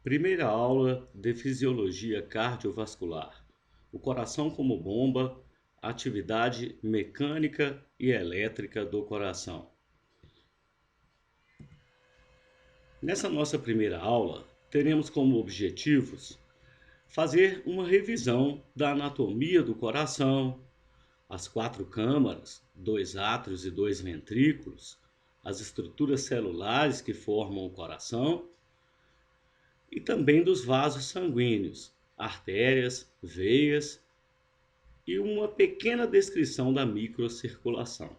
Primeira aula de fisiologia cardiovascular. O coração como bomba, atividade mecânica e elétrica do coração. Nessa nossa primeira aula, teremos como objetivos fazer uma revisão da anatomia do coração, as quatro câmaras, dois átrios e dois ventrículos, as estruturas celulares que formam o coração e também dos vasos sanguíneos, artérias, veias e uma pequena descrição da microcirculação.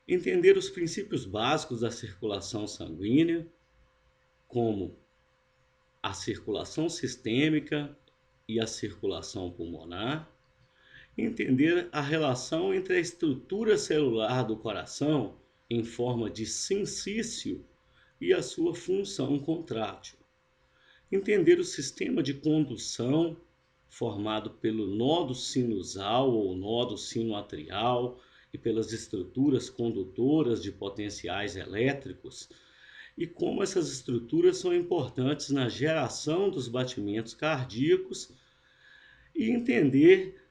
Entender os princípios básicos da circulação sanguínea, como a circulação sistêmica e a circulação pulmonar. Entender a relação entre a estrutura celular do coração em forma de sincício e a sua função contrátil. Entender o sistema de condução formado pelo nodo sinusal ou nodo sinoatrial e pelas estruturas condutoras de potenciais elétricos e como essas estruturas são importantes na geração dos batimentos cardíacos e entender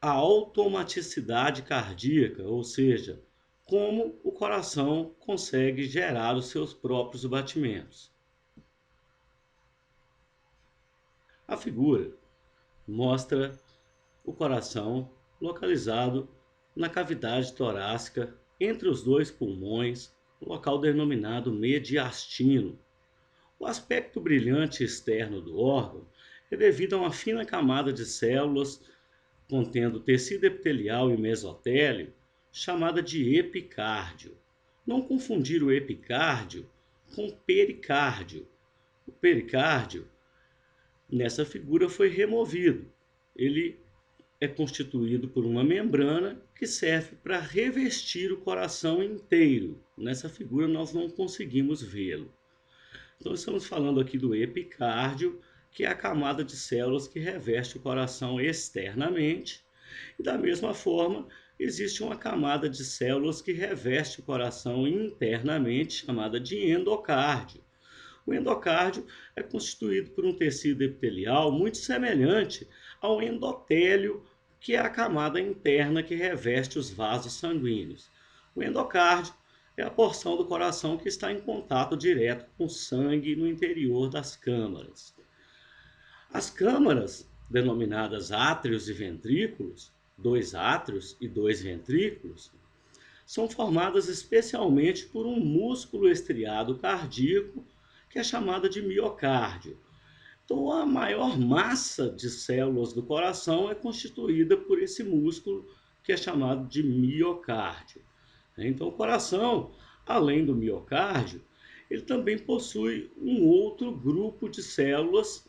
a automaticidade cardíaca, ou seja, como o coração consegue gerar os seus próprios batimentos. A figura mostra o coração localizado na cavidade torácica entre os dois pulmões, local denominado mediastino. O aspecto brilhante externo do órgão é devido a uma fina camada de células contendo tecido epitelial e mesotélio, chamada de epicárdio. Não confundir o epicárdio com pericárdio. O pericárdio, nessa figura, foi removido. Ele é constituído por uma membrana que serve para revestir o coração inteiro. Nessa figura nós não conseguimos vê-lo. Então estamos falando aqui do epicárdio, que é a camada de células que reveste o coração externamente. E da mesma forma, existe uma camada de células que reveste o coração internamente, chamada de endocárdio. O endocárdio é constituído por um tecido epitelial muito semelhante ao endotélio, que é a camada interna que reveste os vasos sanguíneos. O endocárdio é a porção do coração que está em contato direto com o sangue no interior das câmaras. As câmaras, denominadas átrios e ventrículos, dois átrios e dois ventrículos, são formadas especialmente por um músculo estriado cardíaco, que é chamado de miocárdio. Então, a maior massa de células do coração é constituída por esse músculo, que é chamado de miocárdio. Então, o coração, além do miocárdio, ele também possui um outro grupo de células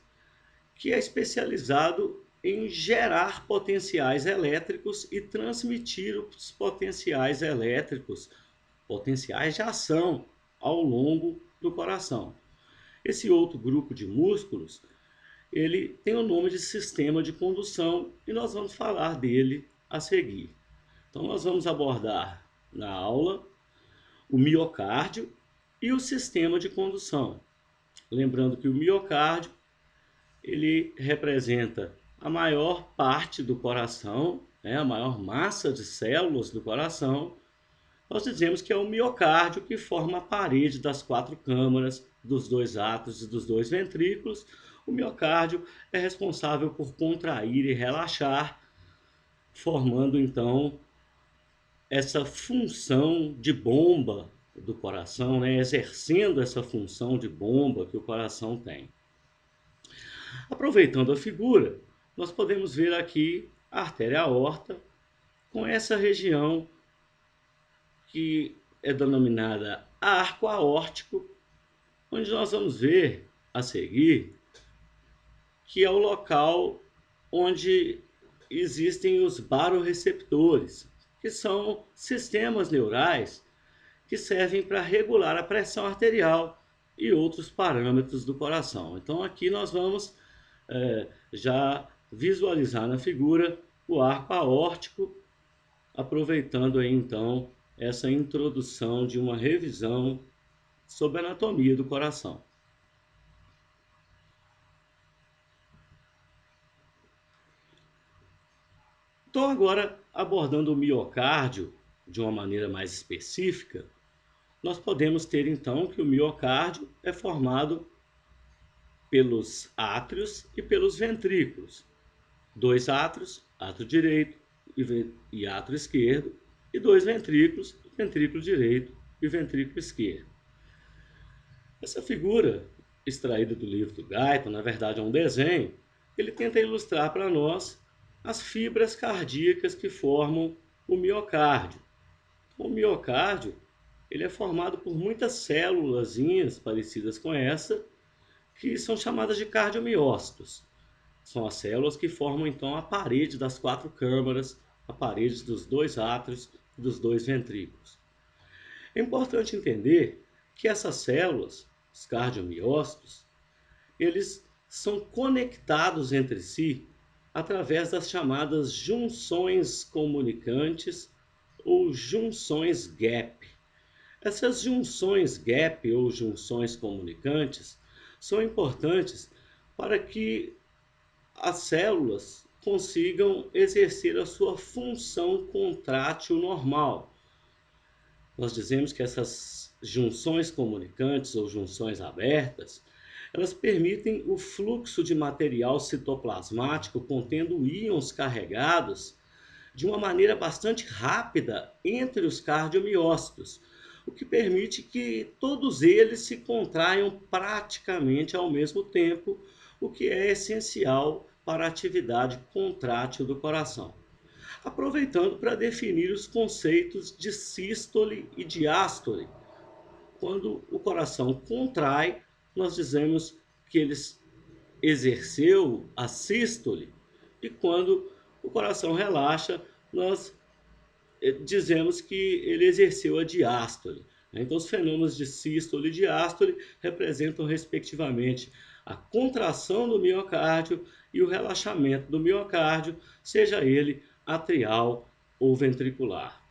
que é especializado em gerar potenciais elétricos e transmitir os potenciais elétricos, potenciais de ação, ao longo do coração. Esse outro grupo de músculos, ele tem o nome de sistema de condução e nós vamos falar dele a seguir. Então nós vamos abordar na aula o miocárdio e o sistema de condução. Lembrando que o miocárdio ele representa a maior parte do coração, né, a maior massa de células do coração. Nós dizemos que é o miocárdio que forma a parede das quatro câmaras, dos dois átrios e dos dois ventrículos. O miocárdio é responsável por contrair e relaxar, formando então essa função de bomba do coração, né, exercendo essa função de bomba que o coração tem. Aproveitando a figura, nós podemos ver aqui a artéria aorta com essa região que é denominada arco aórtico, onde nós vamos ver a seguir que é o local onde existem os baroreceptores, que são sistemas neurais que servem para regular a pressão arterial e outros parâmetros do coração. Então aqui nós vamos já visualizar na figura o arco aórtico, aproveitando aí então essa introdução de uma revisão sobre a anatomia do coração. Então, agora, abordando o miocárdio de uma maneira mais específica, nós podemos ter então que o miocárdio é formado pelos átrios e pelos ventrículos. Dois átrios, átrio direito e átrio esquerdo, e dois ventrículos, ventrículo direito e ventrículo esquerdo. Essa figura, extraída do livro do Guyton, na verdade é um desenho, ele tenta ilustrar para nós as fibras cardíacas que formam o miocárdio. O miocárdio ele é formado por muitas célulazinhas parecidas com essa, que são chamadas de cardiomiócitos. São as células que formam então a parede das quatro câmaras, a parede dos dois átrios e dos dois ventrículos. É importante entender que essas células, os cardiomiócitos, eles são conectados entre si através das chamadas junções comunicantes ou junções gap. Essas junções gap ou junções comunicantes são importantes para que as células consigam exercer a sua função contrátil normal. Nós dizemos que essas junções comunicantes ou junções abertas, elas permitem o fluxo de material citoplasmático contendo íons carregados de uma maneira bastante rápida entre os cardiomiócitos, o que permite que todos eles se contraiam praticamente ao mesmo tempo, o que é essencial para a atividade contrátil do coração. Aproveitando para definir os conceitos de sístole e diástole. Quando o coração contrai, nós dizemos que ele exerceu a sístole, e quando o coração relaxa, nós dizemos que ele exerceu a diástole. Então, os fenômenos de sístole e diástole representam, respectivamente, a contração do miocárdio e o relaxamento do miocárdio, seja ele atrial ou ventricular.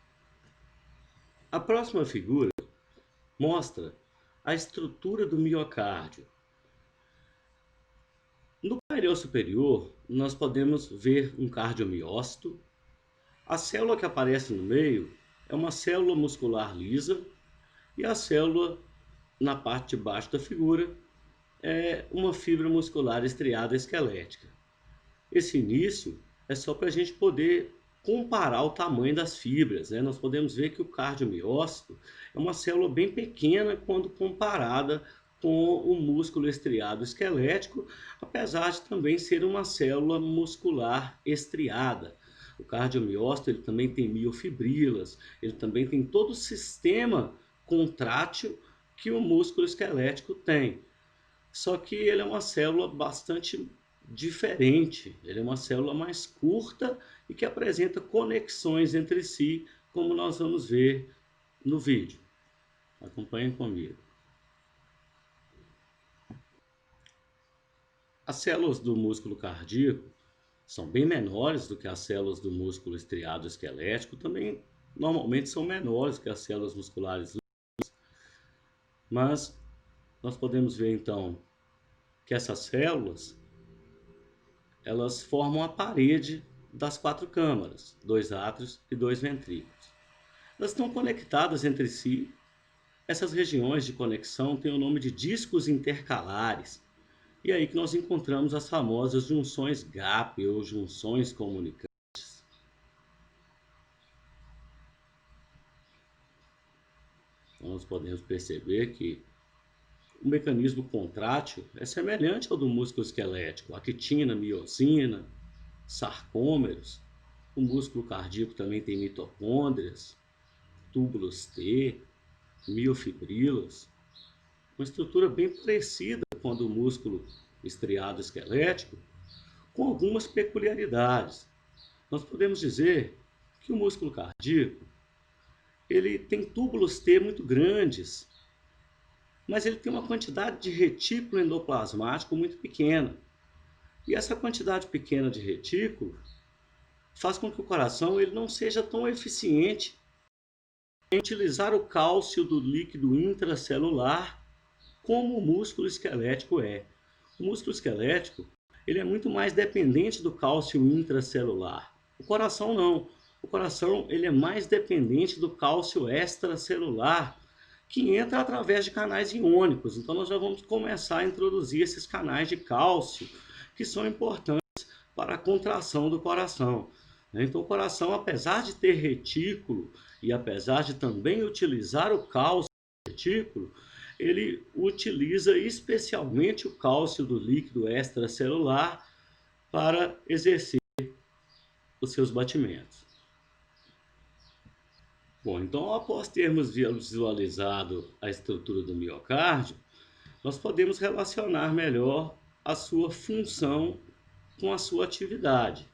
A próxima figura mostra a estrutura do miocárdio. No painel superior, nós podemos ver um cardiomiócito. A célula que aparece no meio é uma célula muscular lisa e a célula na parte de baixo da figura é uma fibra muscular estriada esquelética. Esse início é só para a gente poder comparar o tamanho das fibras, né? Nós podemos ver que o cardiomiócito é uma célula bem pequena quando comparada com o músculo estriado esquelético, apesar de também ser uma célula muscular estriada. O cardiomiócito ele também tem miofibrilas, ele também tem todo o sistema contrátil que o músculo esquelético tem. Só que ele é uma célula bastante diferente, ele é uma célula mais curta e que apresenta conexões entre si, como nós vamos ver no vídeo. Acompanhem comigo. As células do músculo cardíaco são bem menores do que as células do músculo estriado esquelético, também normalmente são menores que as células musculares, mas nós podemos ver então que essas células elas formam a parede das quatro câmaras, dois átrios e dois ventrículos. Elas estão conectadas entre si. Essas regiões de conexão têm o nome de discos intercalares. E é aí que nós encontramos as famosas junções gap ou junções comunicantes. Então, nós podemos perceber que o mecanismo contrátil é semelhante ao do músculo esquelético, actina, miosina, sarcômeros. O músculo cardíaco também tem mitocôndrias, túbulos T, miofibrilas, uma estrutura bem parecida com a do músculo estriado esquelético, com algumas peculiaridades. Nós podemos dizer que o músculo cardíaco ele tem túbulos T muito grandes, mas ele tem uma quantidade de retículo endoplasmático muito pequena. E essa quantidade pequena de retículo faz com que o coração ele não seja tão eficiente em utilizar o cálcio do líquido intracelular como o músculo esquelético é. O músculo esquelético ele é muito mais dependente do cálcio intracelular. O coração não. O coração ele é mais dependente do cálcio extracelular, que entra através de canais iônicos. Então nós já vamos começar a introduzir esses canais de cálcio, que são importantes para a contração do coração. Então o coração, apesar de ter retículo e apesar de também utilizar o cálcio do retículo, ele utiliza especialmente o cálcio do líquido extracelular para exercer os seus batimentos. Bom, então após termos visualizado a estrutura do miocárdio, nós podemos relacionar melhor a sua função com a sua atividade.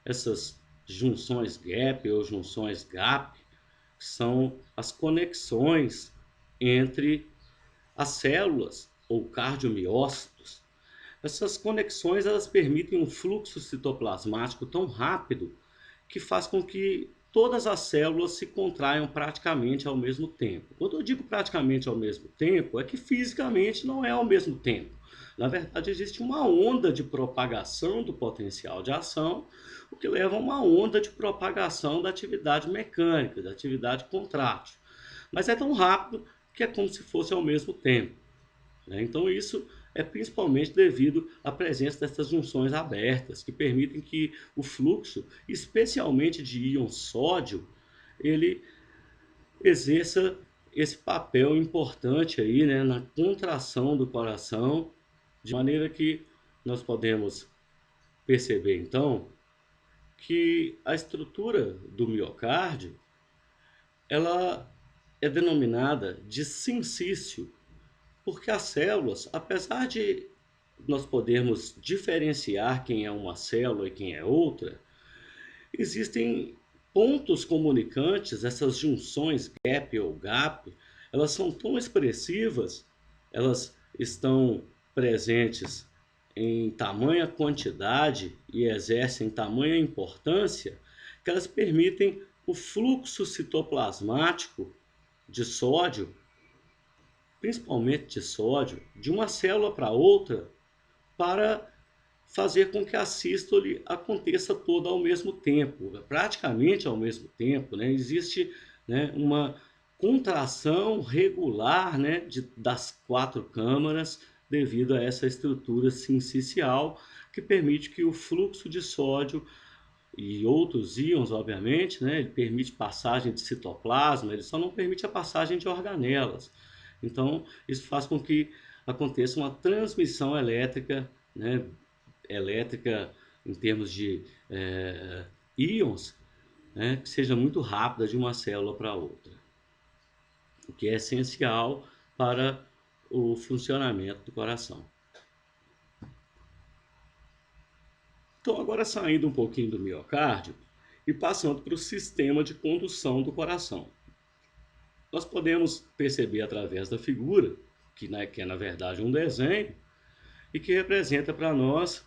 Essas junções gap ou junções gap são as conexões entre as células ou cardiomiócitos. Essas conexões elas permitem um fluxo citoplasmático tão rápido que faz com que todas as células se contraiam praticamente ao mesmo tempo. Quando eu digo praticamente ao mesmo tempo, é que fisicamente não é ao mesmo tempo. Na verdade, existe uma onda de propagação do potencial de ação, o que leva a uma onda de propagação da atividade mecânica, da atividade contrátil. Mas é tão rápido que é como se fosse ao mesmo tempo. Então isso é principalmente devido à presença dessas junções abertas, que permitem que o fluxo, especialmente de íon sódio, ele exerça esse papel importante aí, né, na contração do coração, de maneira que nós podemos perceber então que a estrutura do miocárdio, ela é denominada de sincício, porque as células, apesar de nós podermos diferenciar quem é uma célula e quem é outra, existem pontos comunicantes, essas junções gap ou gap, elas são tão expressivas, elas estão presentes em tamanha quantidade e exercem tamanha importância, que elas permitem o fluxo citoplasmático de sódio, principalmente de sódio, de uma célula para outra, para fazer com que a sístole aconteça toda ao mesmo tempo, praticamente ao mesmo tempo, né? Existe, né, uma contração regular, né, das quatro câmaras devido a essa estrutura sincicial que permite que o fluxo de sódio e outros íons, obviamente, né, ele permite passagem de citoplasma, ele só não permite a passagem de organelas. Então, isso faz com que aconteça uma transmissão elétrica, né, elétrica em termos de íons, né, que seja muito rápida de uma célula para outra, o que é essencial para o funcionamento do coração. Então, agora saindo um pouquinho do miocárdio e passando para o sistema de condução do coração. Nós podemos perceber através da figura, que é na verdade um desenho, e que representa para nós,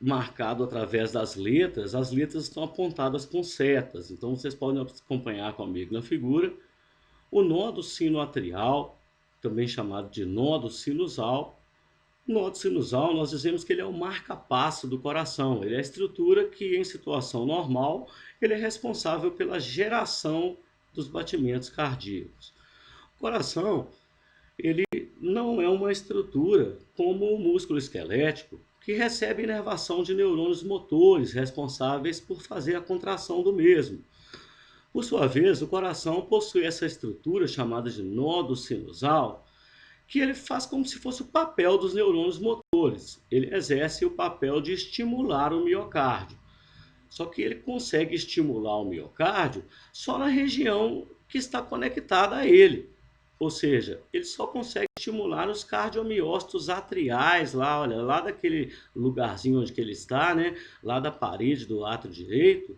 marcado através das letras, as letras estão apontadas com setas. Então vocês podem acompanhar comigo na figura o nódo sinoatrial, também chamado de nódo sinusal. O nódo sinusal, nós dizemos que ele é o marca-passo do coração. Ele é a estrutura que, em situação normal, ele é responsável pela geração dos batimentos cardíacos. O coração, ele não é uma estrutura como o músculo esquelético, que recebe inervação de neurônios motores responsáveis por fazer a contração do mesmo. Por sua vez, o coração possui essa estrutura chamada de nódo sinusal, que ele faz como se fosse o papel dos neurônios motores. Ele exerce o papel de estimular o miocárdio. Só que ele consegue estimular o miocárdio só na região que está conectada a ele. Ou seja, ele só consegue estimular os cardiomiócitos atriais, lá, olha, lá daquele lugarzinho onde que ele está, né? Lá da parede do átrio direito.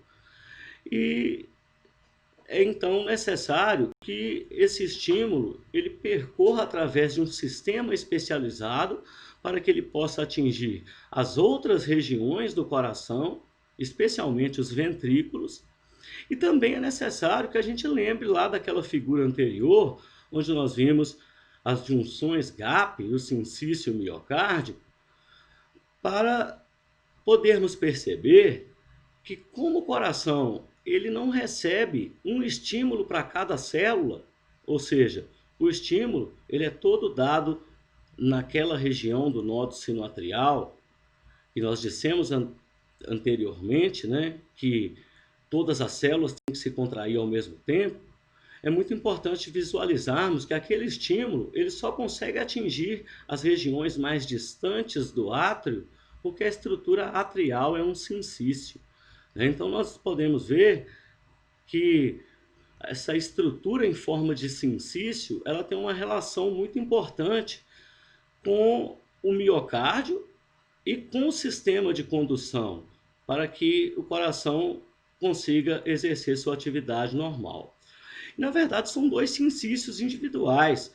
E é então necessário que esse estímulo ele percorra através de um sistema especializado para que ele possa atingir as outras regiões do coração, especialmente os ventrículos. E também é necessário que a gente lembre lá daquela figura anterior, onde nós vimos as junções gap, o sincício miocárdico, para podermos perceber que como o coração ele não recebe um estímulo para cada célula, ou seja, o estímulo ele é todo dado naquela região do nódo sinoatrial, e nós dissemos anteriormente, né, que todas as células têm que se contrair ao mesmo tempo. É muito importante visualizarmos que aquele estímulo ele só consegue atingir as regiões mais distantes do átrio, porque a estrutura atrial é um sincício, né? Então nós podemos ver que essa estrutura em forma de sincício ela tem uma relação muito importante com o miocárdio e com o sistema de condução, para que o coração consiga exercer sua atividade normal. Na verdade, são dois sincícios individuais,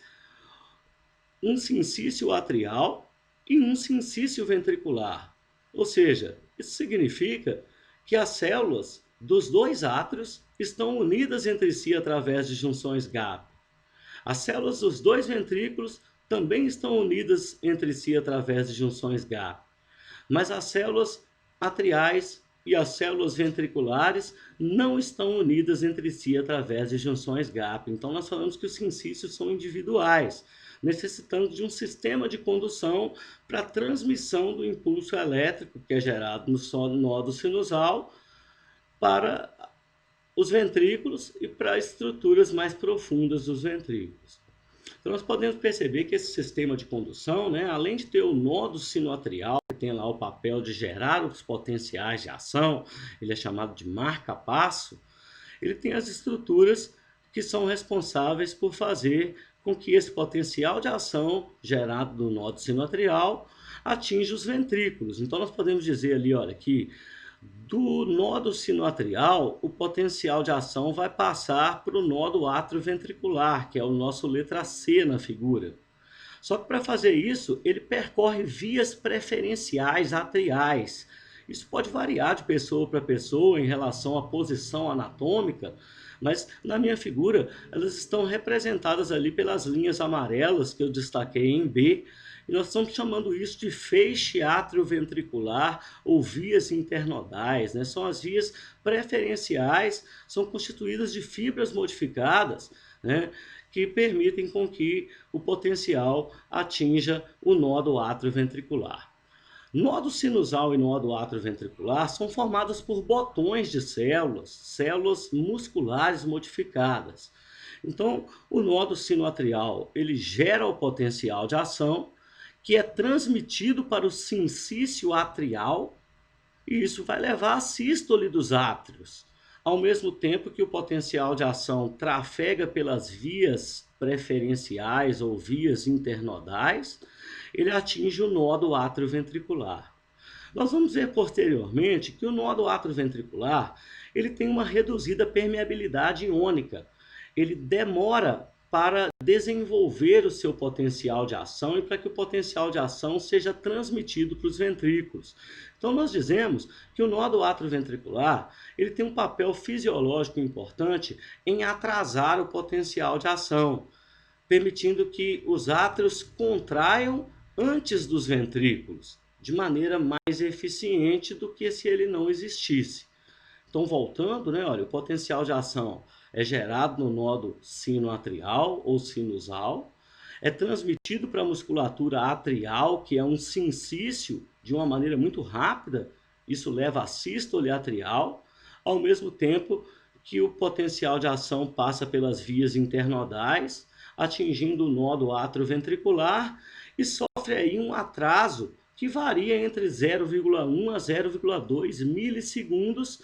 um sincício atrial e um sincício ventricular. Ou seja, isso significa que as células dos dois átrios estão unidas entre si através de junções GAP. As células dos dois ventrículos também estão unidas entre si através de junções GAP. Mas as células atriais e as células ventriculares não estão unidas entre si através de junções GAP. Então nós falamos que os sincícios são individuais, necessitando de um sistema de condução para a transmissão do impulso elétrico que é gerado no nódo sinusal para os ventrículos e para as estruturas mais profundas dos ventrículos. Então nós podemos perceber que esse sistema de condução, né, além de ter o nódo sinoatrial, que tem lá o papel de gerar os potenciais de ação, ele é chamado de marca-passo, ele tem as estruturas que são responsáveis por fazer com que esse potencial de ação gerado do nódo sinoatrial atinja os ventrículos. Então nós podemos dizer ali, olha, que do nódo sinoatrial, o potencial de ação vai passar para o nódo atrioventricular, que é o nosso letra C na figura. Só que para fazer isso, ele percorre vias preferenciais atriais. Isso pode variar de pessoa para pessoa em relação à posição anatômica, mas na minha figura elas estão representadas ali pelas linhas amarelas que eu destaquei em B, e nós estamos chamando isso de feixe atrioventricular ou vias internodais, né? São as vias preferenciais, são constituídas de fibras modificadas, né, que permitem com que o potencial atinja o nódo atrioventricular. Nódo sinusal e nódo atrioventricular são formados por botões de células, células musculares modificadas. Então, o nódo sinoatrial, ele gera o potencial de ação, que é transmitido para o sincício atrial, e isso vai levar à sístole dos átrios, ao mesmo tempo que o potencial de ação trafega pelas vias preferenciais ou vias internodais, ele atinge o nódo atrioventricular. Nós vamos ver posteriormente que o nódo atrioventricular ele tem uma reduzida permeabilidade iônica. Ele demora para desenvolver o seu potencial de ação e para que o potencial de ação seja transmitido para os ventrículos. Então nós dizemos que o nódo atrioventricular ele tem um papel fisiológico importante em atrasar o potencial de ação, permitindo que os átrios contraiam antes dos ventrículos, de maneira mais eficiente do que se ele não existisse. Então, voltando, né, olha, o potencial de ação é gerado no nódo sinoatrial ou sinusal, é transmitido para a musculatura atrial, que é um sincício, de uma maneira muito rápida, isso leva à sístole atrial, ao mesmo tempo que o potencial de ação passa pelas vias internodais, atingindo o nódo atrioventricular e sofre aí um atraso que varia entre 0,1 a 0,2 milissegundos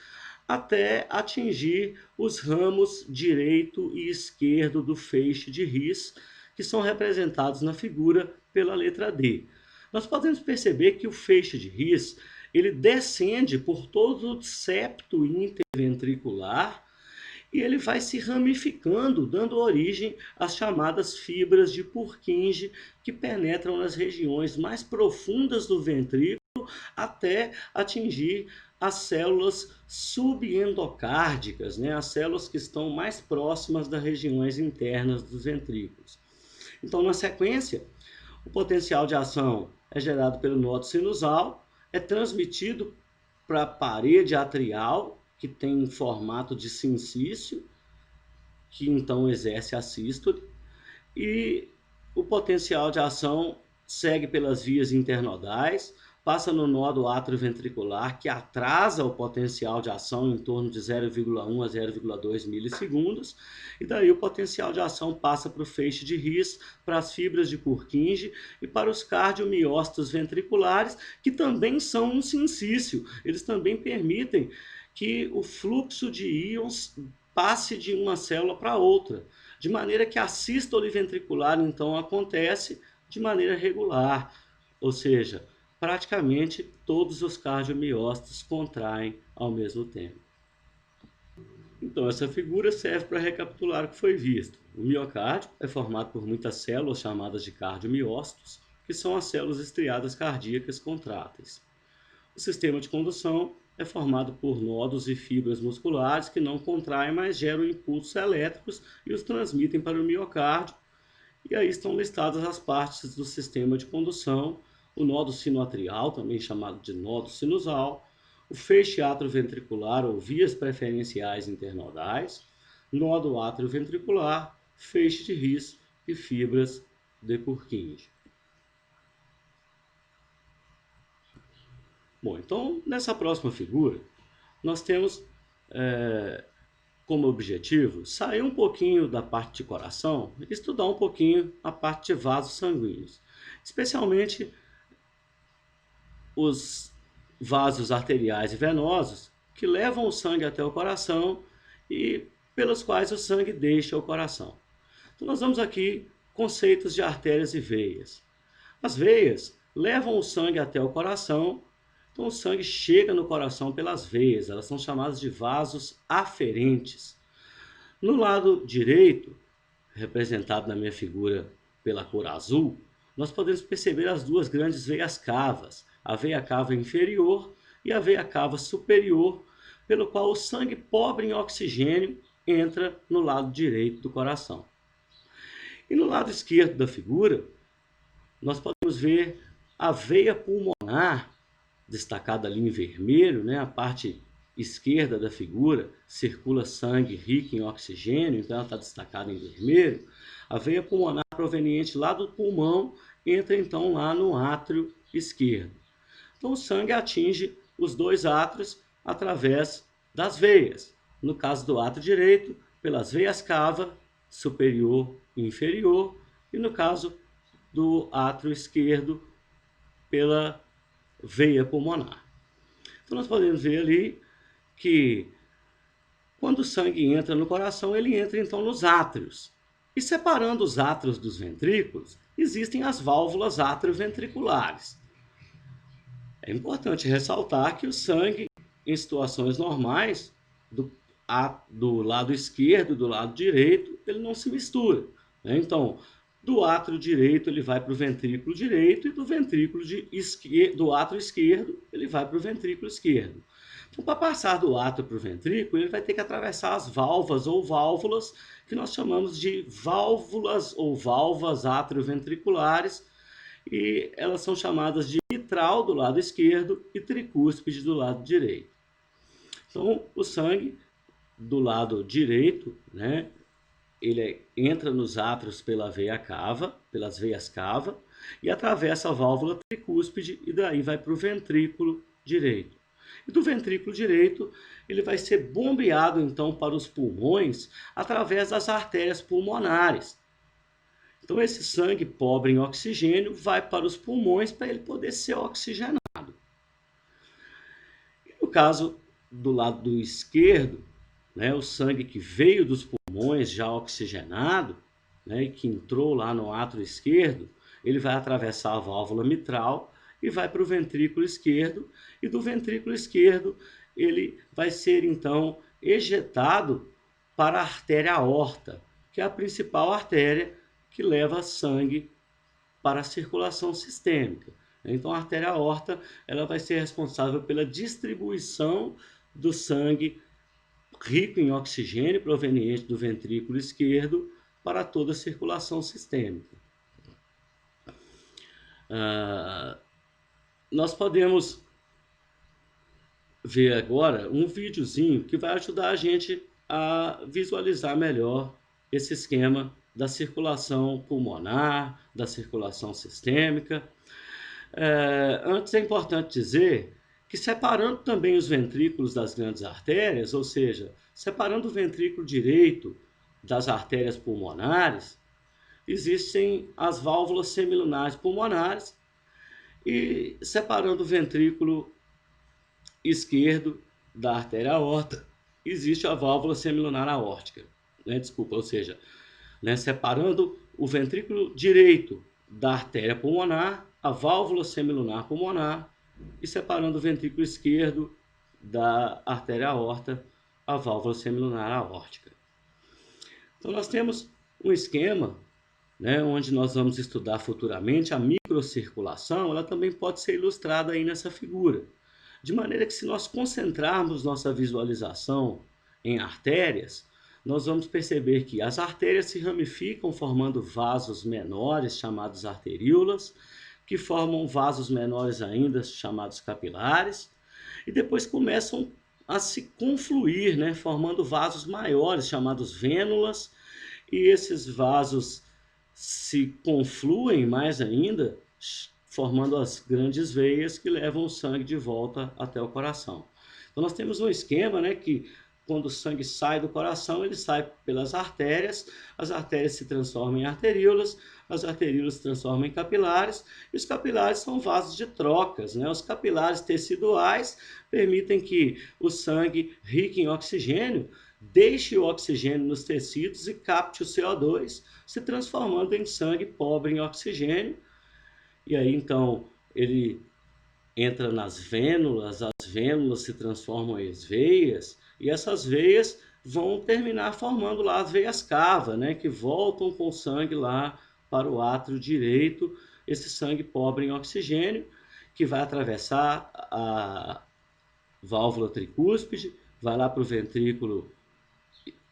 até atingir os ramos direito e esquerdo do feixe de His, que são representados na figura pela letra D. Nós podemos perceber que o feixe de His ele descende por todo o septo interventricular e ele vai se ramificando, dando origem às chamadas fibras de Purkinje, que penetram nas regiões mais profundas do ventrículo até atingir as células subendocárdicas, né? As células que estão mais próximas das regiões internas dos ventrículos. Então, na sequência, o potencial de ação é gerado pelo nódo sinusal, é transmitido para a parede atrial, que tem um formato de sincício, que então exerce a sístole, e o potencial de ação segue pelas vias internodais, passa no nó do átrio ventricular, que atrasa o potencial de ação em torno de 0,1 a 0,2 milissegundos, e daí o potencial de ação passa para o feixe de His, para as fibras de Purkinje e para os cardiomiócitos ventriculares, que também são um sincício. Eles também permitem que o fluxo de íons passe de uma célula para outra, de maneira que a sístole ventricular então acontece de maneira regular, ou seja, praticamente todos os cardiomiócitos contraem ao mesmo tempo. Então, essa figura serve para recapitular o que foi visto. O miocárdio é formado por muitas células chamadas de cardiomiócitos, que são as células estriadas cardíacas contráteis. O sistema de condução é formado por nodos e fibras musculares que não contraem, mas geram impulsos elétricos e os transmitem para o miocárdio. E aí estão listadas as partes do sistema de condução: o nodo sinoatrial, também chamado de nodo sinusal, o feixe atrioventricular ou vias preferenciais internodais, nodo atrioventricular, feixe de His e fibras de Purkinje. Bom, então nessa próxima figura nós temos como objetivo sair um pouquinho da parte de coração e estudar um pouquinho a parte de vasos sanguíneos, especialmente os vasos arteriais e venosos que levam o sangue até o coração e pelos quais o sangue deixa o coração. Então nós vamos aqui conceitos de artérias e veias. As veias levam o sangue até o coração, então o sangue chega no coração pelas veias, elas são chamadas de vasos aferentes. No lado direito, representado na minha figura pela cor azul, nós podemos perceber as duas grandes veias cavas, a veia cava inferior e a veia cava superior, pelo qual o sangue pobre em oxigênio entra no lado direito do coração. E no lado esquerdo da figura, nós podemos ver a veia pulmonar, destacada ali em vermelho, né? A parte esquerda da figura circula sangue rico em oxigênio, então ela está destacada em vermelho. A veia pulmonar proveniente lá do pulmão entra então lá no átrio esquerdo. Então o sangue atinge os dois átrios através das veias. No caso do átrio direito, pelas veias cava, superior e inferior, e no caso do átrio esquerdo, pela veia pulmonar. Então nós podemos ver ali que quando o sangue entra no coração, ele entra então nos átrios. E separando os átrios dos ventrículos, existem as válvulas atrioventriculares. É importante ressaltar que o sangue, em situações normais, do lado esquerdo e do lado direito, ele não se mistura, né? Então, do átrio direito ele vai para o ventrículo direito e do átrio esquerdo ele vai para o ventrículo esquerdo. Então, para passar do átrio para o ventrículo, ele vai ter que atravessar as valvas ou válvulas, que nós chamamos de válvulas ou valvas atrioventriculares, e elas são chamadas de mitral do lado esquerdo e tricúspide do lado direito. Então, o sangue do lado direito, né, ele entra nos átrios pela veia cava, pelas veias cava, e atravessa a válvula tricúspide e daí vai para o ventrículo direito. E do ventrículo direito, ele vai ser bombeado então para os pulmões através das artérias pulmonares. Então esse sangue pobre em oxigênio vai para os pulmões para ele poder ser oxigenado. E no caso do lado esquerdo, né, o sangue que veio dos pulmões já oxigenado, né, e que entrou lá no átrio esquerdo, ele vai atravessar a válvula mitral e vai para o ventrículo esquerdo, e do ventrículo esquerdo ele vai ser então ejetado para a artéria aorta, que é a principal artéria que leva sangue para a circulação sistêmica. Então a artéria aorta ela vai ser responsável pela distribuição do sangue rico em oxigênio proveniente do ventrículo esquerdo para toda a circulação sistêmica. Nós podemos ver agora um videozinho que vai ajudar a gente a visualizar melhor esse esquema da circulação pulmonar, da circulação sistêmica. Antes é importante dizer que separando também os ventrículos das grandes artérias, ou seja, separando o ventrículo direito das artérias pulmonares, existem as válvulas semilunares pulmonares e separando o ventrículo esquerdo da artéria aorta, existe a válvula semilunar aórtica, né? Desculpa, ou seja, né, separando o ventrículo direito da artéria pulmonar, a válvula semilunar pulmonar, e separando o ventrículo esquerdo da artéria aorta, a válvula semilunar aórtica. Então nós temos um esquema, né, onde nós vamos estudar futuramente a microcirculação. Ela também pode ser ilustrada aí nessa figura. De maneira que, se nós concentrarmos nossa visualização em artérias, nós vamos perceber que as artérias se ramificam formando vasos menores, chamados arteríolas, que formam vasos menores ainda, chamados capilares, e depois começam a se confluir, né, formando vasos maiores, chamados vênulas, e esses vasos se confluem mais ainda, formando as grandes veias que levam o sangue de volta até o coração. Então nós temos um esquema, né, que quando o sangue sai do coração, ele sai pelas artérias, as artérias se transformam em arteríolas, as arteríolas se transformam em capilares, e os capilares são vasos de trocas, né? Os capilares teciduais permitem que o sangue rico em oxigênio deixe o oxigênio nos tecidos e capte o CO2, se transformando em sangue pobre em oxigênio. E aí, então, ele entra nas vênulas, as vênulas se transformam em veias, e essas veias vão terminar formando lá as veias cava, né, que voltam com o sangue lá para o átrio direito, esse sangue pobre em oxigênio, que vai atravessar a válvula tricúspide, vai lá para o ventrículo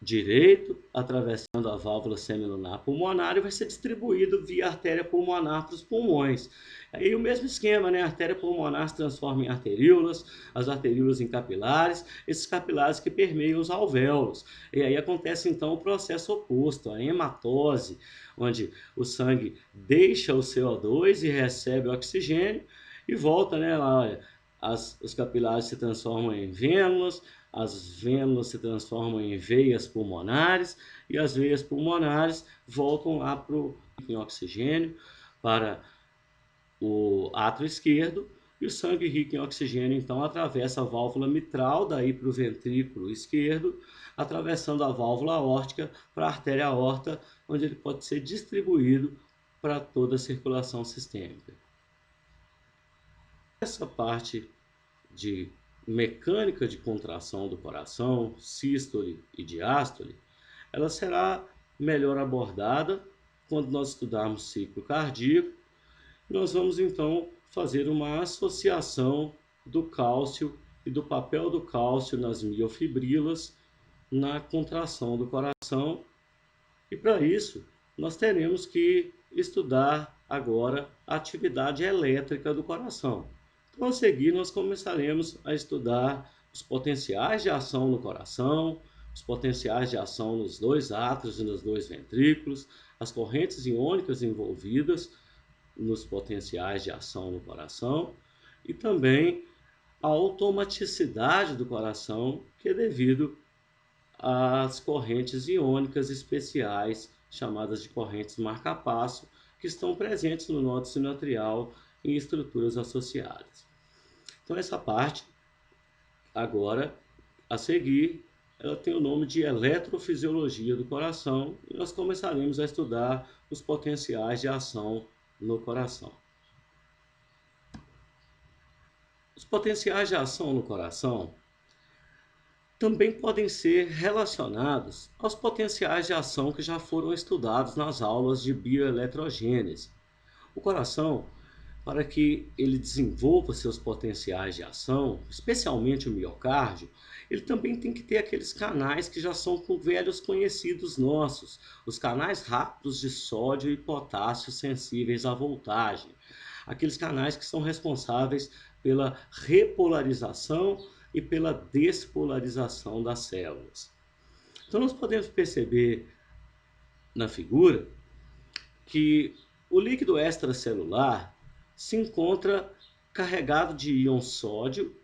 direito, atravessando a válvula semilunar pulmonar, e vai ser distribuído via artéria pulmonar para os pulmões. Aí o mesmo esquema, né? A artéria pulmonar se transforma em arteríolas, as arteríolas em capilares, esses capilares que permeiam os alvéolos. E aí acontece então o processo oposto, a hematose, onde o sangue deixa o CO2 e recebe o oxigênio e volta, né? Lá, os capilares se transformam em vênulas, as vênulas se transformam em veias pulmonares e as veias pulmonares voltam lá para o oxigênio, para o átrio esquerdo, e o sangue rico em oxigênio então atravessa a válvula mitral, daí para o ventrículo esquerdo, atravessando a válvula aórtica para a artéria aorta, onde ele pode ser distribuído para toda a circulação sistêmica. Essa parte de mecânica de contração do coração, sístole e diástole, ela será melhor abordada quando nós estudarmos ciclo cardíaco. Nós vamos então fazer uma associação do cálcio e do papel do cálcio nas miofibrilas na contração do coração. E para isso, nós teremos que estudar agora a atividade elétrica do coração. Então, a seguir, nós começaremos a estudar os potenciais de ação no coração, os potenciais de ação nos dois átrios e nos dois ventrículos, as correntes iônicas envolvidas nos potenciais de ação no coração e também a automaticidade do coração, que é devido às correntes iônicas especiais, chamadas de correntes marca-passo, que estão presentes no nódo sinoatrial em estruturas associadas. Então essa parte, agora, a seguir, ela tem o nome de eletrofisiologia do coração, e nós começaremos a estudar os potenciais de ação no coração. Os potenciais de ação no coração também podem ser relacionados aos potenciais de ação que já foram estudados nas aulas de bioeletrogênese. O coração, para que ele desenvolva seus potenciais de ação, especialmente o miocárdio, ele também tem que ter aqueles canais que já são velhos conhecidos nossos, os canais rápidos de sódio e potássio sensíveis à voltagem, aqueles canais que são responsáveis pela repolarização e pela despolarização das células. Então nós podemos perceber na figura que o líquido extracelular se encontra carregado de íon sódio,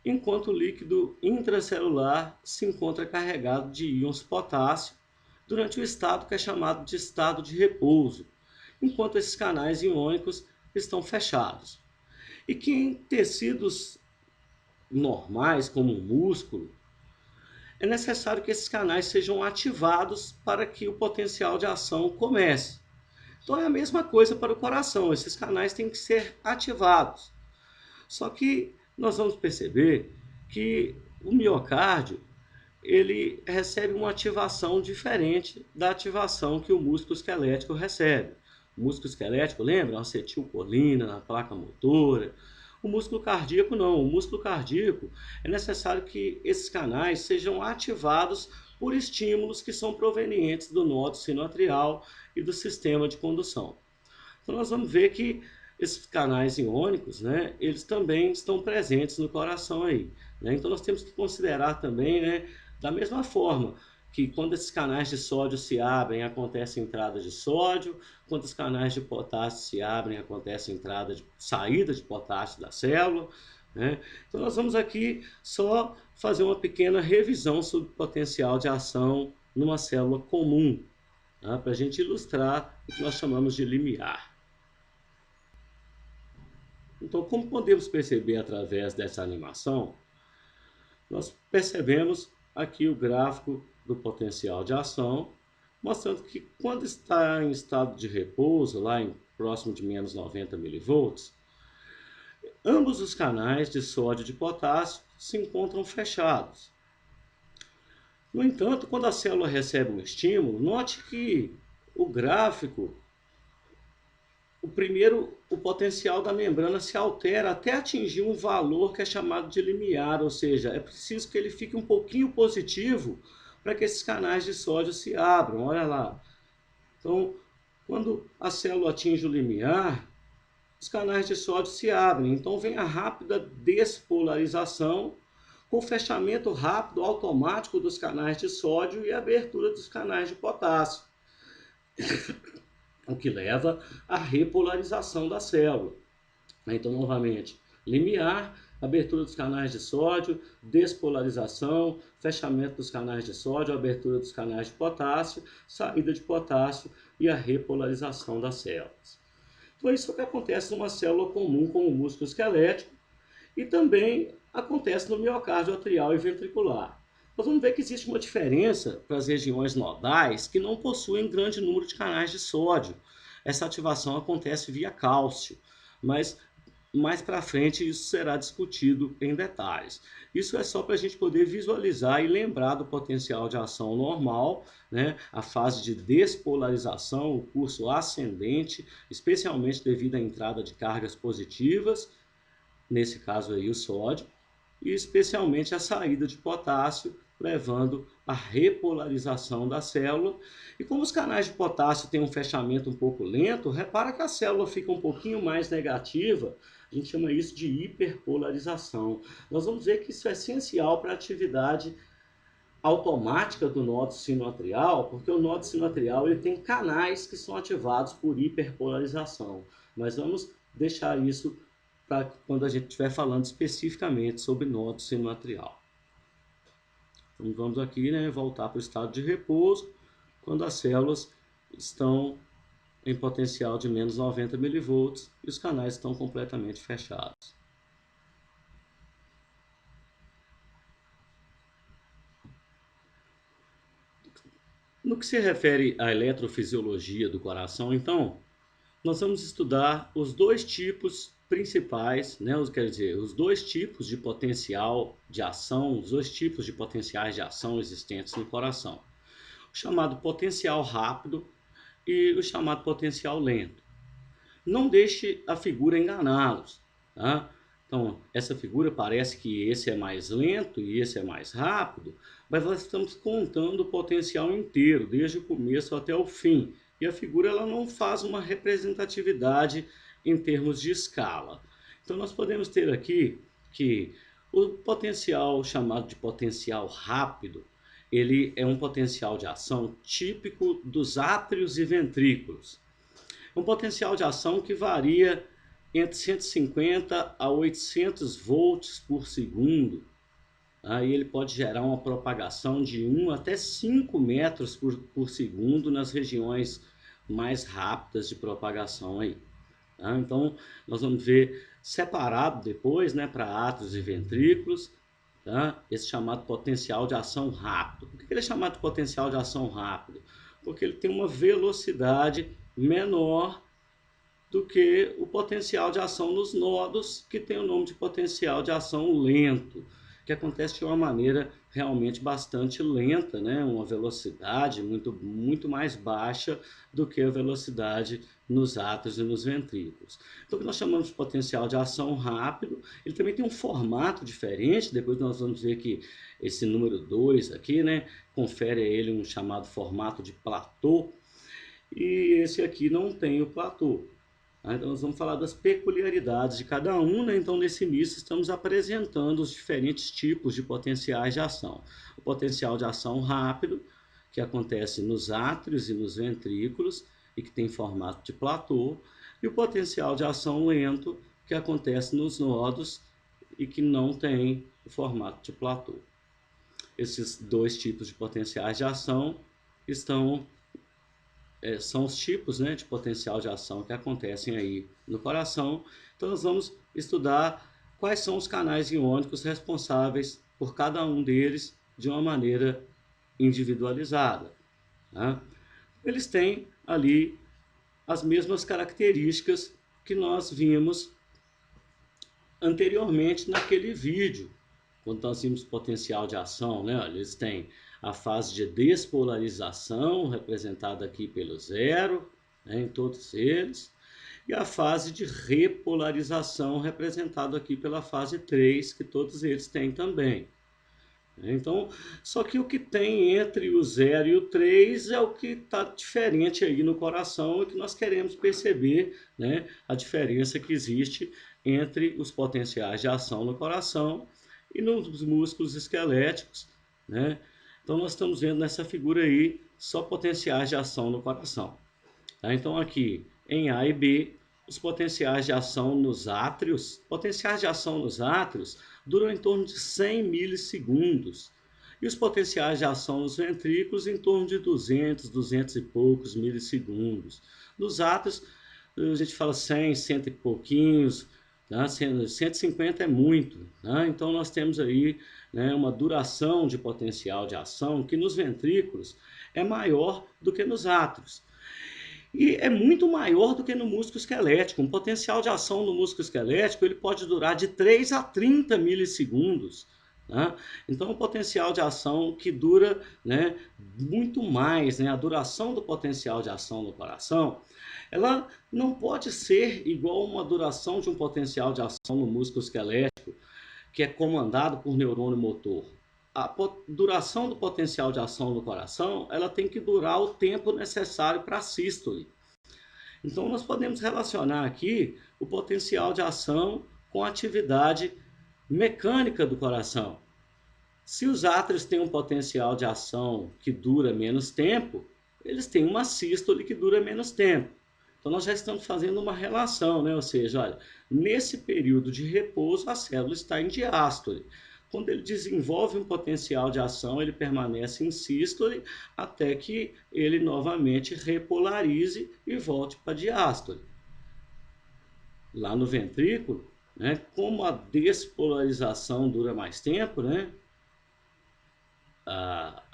enquanto o líquido intracelular se encontra carregado de íons potássio durante o estado que é chamado de estado de repouso, enquanto esses canais iônicos estão fechados. E que em tecidos normais, como o músculo, é necessário que esses canais sejam ativados para que o potencial de ação comece. Então é a mesma coisa para o coração, esses canais têm que ser ativados. Só que nós vamos perceber que o miocárdio ele recebe uma ativação diferente da ativação que o músculo esquelético recebe. O músculo esquelético, lembra? Acetilcolina na placa motora. O músculo cardíaco não. O músculo cardíaco é necessário que esses canais sejam ativados por estímulos que são provenientes do nódo sinoatrial e do sistema de condução. Então nós vamos ver que esses canais iônicos, né, eles também estão presentes no coração aí, né? Então nós temos que considerar também, né, da mesma forma que quando esses canais de sódio se abrem, acontece a entrada de sódio, quando os canais de potássio se abrem, acontece a saída de potássio da célula, né? Então nós vamos aqui só fazer uma pequena revisão sobre o potencial de ação numa célula comum, tá? Para a gente ilustrar o que nós chamamos de limiar. Então, como podemos perceber através dessa animação, nós percebemos aqui o gráfico do potencial de ação, mostrando que quando está em estado de repouso, lá em próximo de menos 90 milivolts, ambos os canais de sódio e de potássio se encontram fechados. No entanto, quando a célula recebe um estímulo, note que o gráfico, o potencial da membrana se altera até atingir um valor que é chamado de limiar, ou seja, é preciso que ele fique um pouquinho positivo para que esses canais de sódio se abram, olha lá. Então, quando a célula atinge o limiar, os canais de sódio se abrem, então vem a rápida despolarização, com o fechamento rápido, automático dos canais de sódio e a abertura dos canais de potássio, o que leva à repolarização da célula. Então, novamente, limiar, abertura dos canais de sódio, despolarização, fechamento dos canais de sódio, abertura dos canais de potássio, saída de potássio e a repolarização das células. Então, isso é o que acontece numa célula comum como o músculo esquelético e também acontece no miocárdio atrial e ventricular. Nós vamos ver que existe uma diferença para as regiões nodais que não possuem grande número de canais de sódio. Essa ativação acontece via cálcio, mas mais para frente isso será discutido em detalhes. Isso é só para a gente poder visualizar e lembrar do potencial de ação normal, né? A fase de despolarização, o curso ascendente, especialmente devido à entrada de cargas positivas, nesse caso aí o sódio, e especialmente a saída de potássio, levando à repolarização da célula. E como os canais de potássio têm um fechamento um pouco lento, repara que a célula fica um pouquinho mais negativa, a gente chama isso de hiperpolarização. Nós vamos ver que isso é essencial para a atividade automática do nódo sinoatrial, porque o nódo sinoatrial ele tem canais que são ativados por hiperpolarização. Mas vamos deixar isso para quando a gente estiver falando especificamente sobre nódo sinoatrial. Então vamos aqui, né, voltar para o estado de repouso, quando as células estão em potencial de menos 90 milivolts e os canais estão completamente fechados. No que se refere à eletrofisiologia do coração, então, nós vamos estudar os dois tipos principais, né? Quer dizer, os dois tipos de potencial de ação, os dois tipos de potenciais de ação existentes no coração. O chamado potencial rápido e o chamado potencial lento. Não deixe a figura enganá-los, tá? Então, essa figura parece que esse é mais lento e esse é mais rápido, mas nós estamos contando o potencial inteiro, desde o começo até o fim. E a figura ela não faz uma representatividade em termos de escala. Então, nós podemos ter aqui que O potencial chamado de potencial rápido, ele é um potencial de ação típico dos átrios e ventrículos. Um potencial de ação que varia entre 150 a 800 volts por segundo. Aí ele pode gerar uma propagação de 1 até 5 metros por segundo nas regiões mais rápidas de propagação aí. Tá? Então, nós vamos ver separado depois, né, para átrios e ventrículos, tá? Esse chamado potencial de ação rápido. Por que ele é chamado de potencial de ação rápido? Porque ele tem uma velocidade menor do que o potencial de ação nos nodos, que tem o nome de potencial de ação lento, que acontece de uma maneira realmente bastante lenta, né? Uma velocidade muito mais baixa do que a velocidade nos átrios e nos ventrículos. Então, o que nós chamamos de potencial de ação rápido, ele também tem um formato diferente, depois nós vamos ver que esse número 2 aqui, né, confere a ele um chamado formato de platô, e esse aqui não tem o platô. Então, nós vamos falar das peculiaridades de cada um, né? Então, nesse início, estamos apresentando os diferentes tipos de potenciais de ação. O potencial de ação rápido, que acontece nos átrios e nos ventrículos, e que tem formato de platô, e o potencial de ação lento, que acontece nos nodos e que não tem o formato de platô. Esses dois tipos de potenciais de ação são os tipos, né, de potencial de ação que acontecem aí no coração. Então, nós vamos estudar quais são os canais iônicos responsáveis por cada um deles de uma maneira individualizada. Tá? Eles têm ali as mesmas características que nós vimos anteriormente naquele vídeo, quando nós vimos potencial de ação, né? Eles têm a fase de despolarização, representada aqui pelo zero, né, em todos eles, e a fase de repolarização, representada aqui pela fase 3, que todos eles têm também. Então, só que o que tem entre o 0 e o 3 é o que está diferente aí no coração e que nós queremos perceber, né, a diferença que existe entre os potenciais de ação no coração e nos músculos esqueléticos, né? Então, nós estamos vendo nessa figura aí só potenciais de ação no coração. Tá? Então, aqui em A e B, os potenciais de ação nos átrios, duram em torno de 100 milissegundos. E os potenciais de ação nos ventrículos em torno de 200 e poucos milissegundos. Nos átrios, a gente fala 100, 100 e pouquinhos, tá? 150 é muito. Tá? Então, nós temos aí, né, uma duração de potencial de ação que nos ventrículos é maior do que nos átrios. E é muito maior do que no músculo esquelético. Um potencial de ação no músculo esquelético ele pode durar de 3 a 30 milissegundos. Tá? Então, o potencial de ação que dura, né, muito mais, né, a duração do potencial de ação no coração, ela não pode ser igual a uma duração de um potencial de ação no músculo esquelético, que é comandado por neurônio motor. A duração do potencial de ação no coração, ela tem que durar o tempo necessário para a sístole. Então, nós podemos relacionar aqui o potencial de ação com a atividade mecânica do coração. Se os átrios têm um potencial de ação que dura menos tempo, eles têm uma sístole que dura menos tempo. Então, nós já estamos fazendo uma relação, né? Ou seja, olha, nesse período de repouso, a célula está em diástole. Quando ele desenvolve um potencial de ação, ele permanece em sístole até que ele novamente repolarize e volte para a diástole. Lá no ventrículo, né, como a despolarização dura mais tempo, né,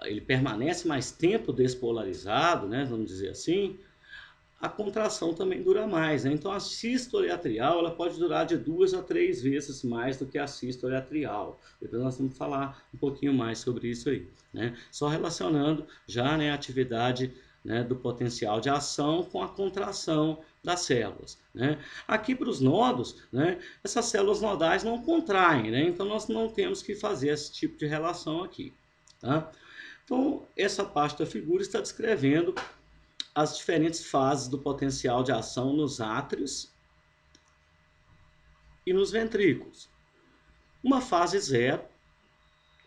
ele permanece mais tempo despolarizado, né, vamos dizer assim, a contração também dura mais. Né? Então, a sístole atrial ela pode durar de 2 a 3 vezes mais do que a sístole atrial. Depois nós vamos falar um pouquinho mais sobre isso aí. Né? Só relacionando já, né, a atividade, né, do potencial de ação com a contração das células. Né? Aqui para os nodos, né, essas células nodais não contraem, né? Então nós não temos que fazer esse tipo de relação aqui. Tá? Então, essa parte da figura está descrevendo as diferentes fases do potencial de ação nos átrios e nos ventrículos. Uma fase zero,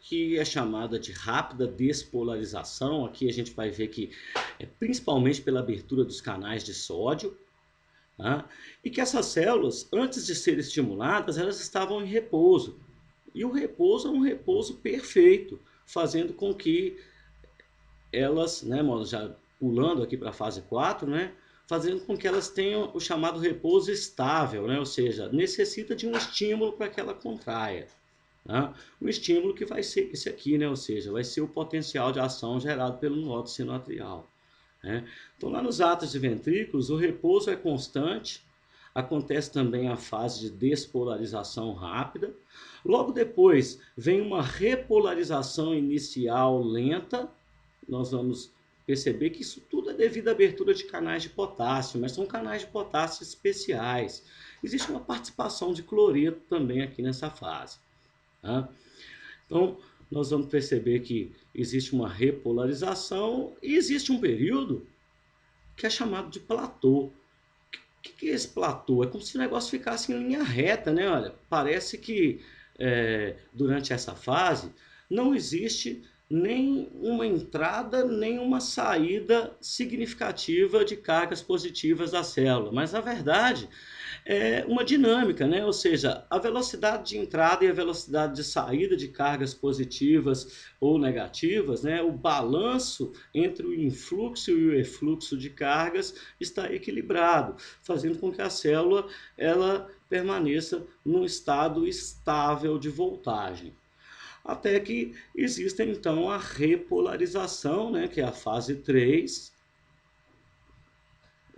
que é chamada de rápida despolarização. Aqui a gente vai ver que é principalmente pela abertura dos canais de sódio, tá? E que essas células, antes de serem estimuladas, elas estavam em repouso. E o repouso é um repouso perfeito, fazendo com que elas, né, já pulando aqui para a fase 4, né, fazendo com que elas tenham o chamado repouso estável, né, ou seja, necessita de um estímulo para que ela contraia. Tá? Um estímulo que vai ser esse aqui, né, ou seja, vai ser o potencial de ação gerado pelo nódulo sinoatrial. Né? Então, lá nos átrios e ventrículos, o repouso é constante, acontece também a fase de despolarização rápida. Logo depois, vem uma repolarização inicial lenta. Nós vamos perceber que isso tudo é devido à abertura de canais de potássio, mas são canais de potássio especiais. Existe uma participação de cloreto também aqui nessa fase. Tá? Então, nós vamos perceber que existe uma repolarização e existe um período que é chamado de platô. O que é esse platô? É como se o negócio ficasse em linha reta, né? Olha, parece que durante essa fase não existe nem uma entrada, nem uma saída significativa de cargas positivas da célula. Mas, na verdade, é uma dinâmica, né? Ou seja, a velocidade de entrada e a velocidade de saída de cargas positivas ou negativas, né? O balanço entre o influxo e o efluxo de cargas está equilibrado, fazendo com que a célula ela permaneça num estado estável de voltagem. Até que existe então a repolarização, né? Que é a fase 3,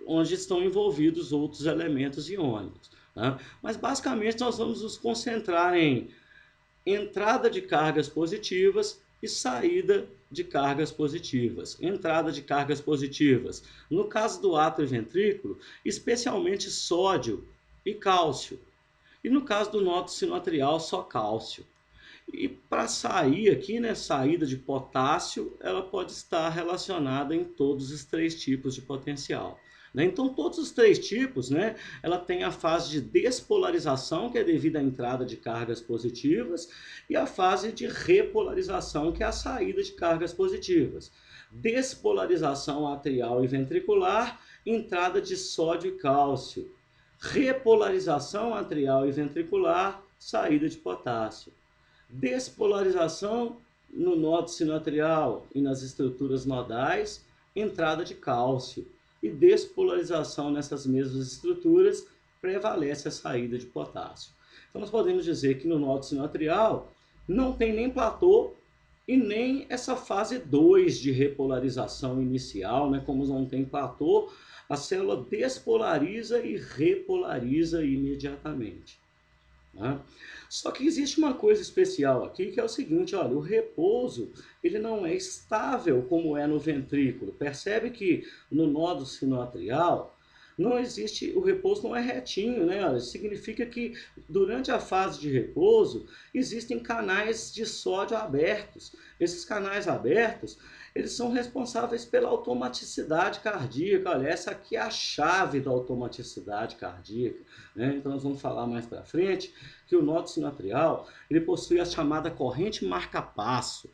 onde estão envolvidos outros elementos iônicos. Né? Mas basicamente nós vamos nos concentrar em entrada de cargas positivas e saída de cargas positivas. Entrada de cargas positivas, no caso do átrio e ventrículo, especialmente sódio e cálcio. E no caso do nódulo sinoatrial, só cálcio. E para sair aqui, né, saída de potássio, ela pode estar relacionada em todos os três tipos de potencial. Né? Então, todos os três tipos, né, ela tem a fase de despolarização, que é devido à entrada de cargas positivas, e a fase de repolarização, que é a saída de cargas positivas. Despolarização atrial e ventricular, entrada de sódio e cálcio. Repolarização atrial e ventricular, saída de potássio. Despolarização no nódulo sinoatrial e nas estruturas nodais, entrada de cálcio. E despolarização nessas mesmas estruturas, prevalece a saída de potássio. Então nós podemos dizer que no nódulo sinoatrial não tem nem platô e nem essa fase 2 de repolarização inicial, né? Como não tem platô, a célula despolariza e repolariza imediatamente. Né? Só que existe uma coisa especial aqui, que é o seguinte, olha, o repouso ele não é estável como é no ventrículo. Percebe que no nódulo sinoatrial não existe, o repouso não é retinho, né? Olha, significa que durante a fase de repouso existem canais de sódio abertos. Esses canais abertos, eles são responsáveis pela automaticidade cardíaca. Olha, essa aqui é a chave da automaticidade cardíaca. Né? Então nós vamos falar mais para frente que o nódulo sinoatrial ele possui a chamada corrente marca-passo,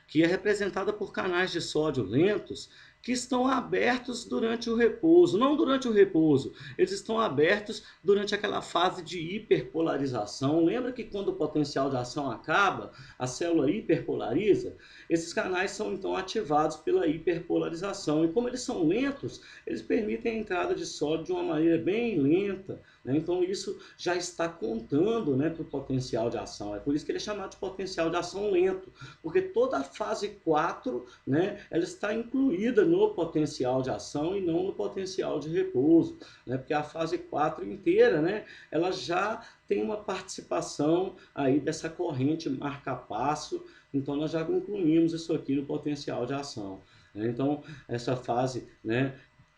que é representada por canais de sódio lentos que estão abertos durante o repouso. Não durante o repouso, eles estão abertos durante aquela fase de hiperpolarização. Lembra que quando o potencial de ação acaba, a célula hiperpolariza? Esses canais são então ativados pela hiperpolarização. E como eles são lentos, eles permitem a entrada de sódio de uma maneira bem lenta. Né? Então isso já está contando, né, para o potencial de ação. É por isso que ele é chamado de potencial de ação lento, porque toda a fase 4, né, ela está incluída no potencial de ação e não no potencial de repouso. Né? Porque a fase 4 inteira, né, ela já tem uma participação aí dessa corrente marca-passo, então nós já incluímos isso aqui no potencial de ação. Né? Então essa fase, né,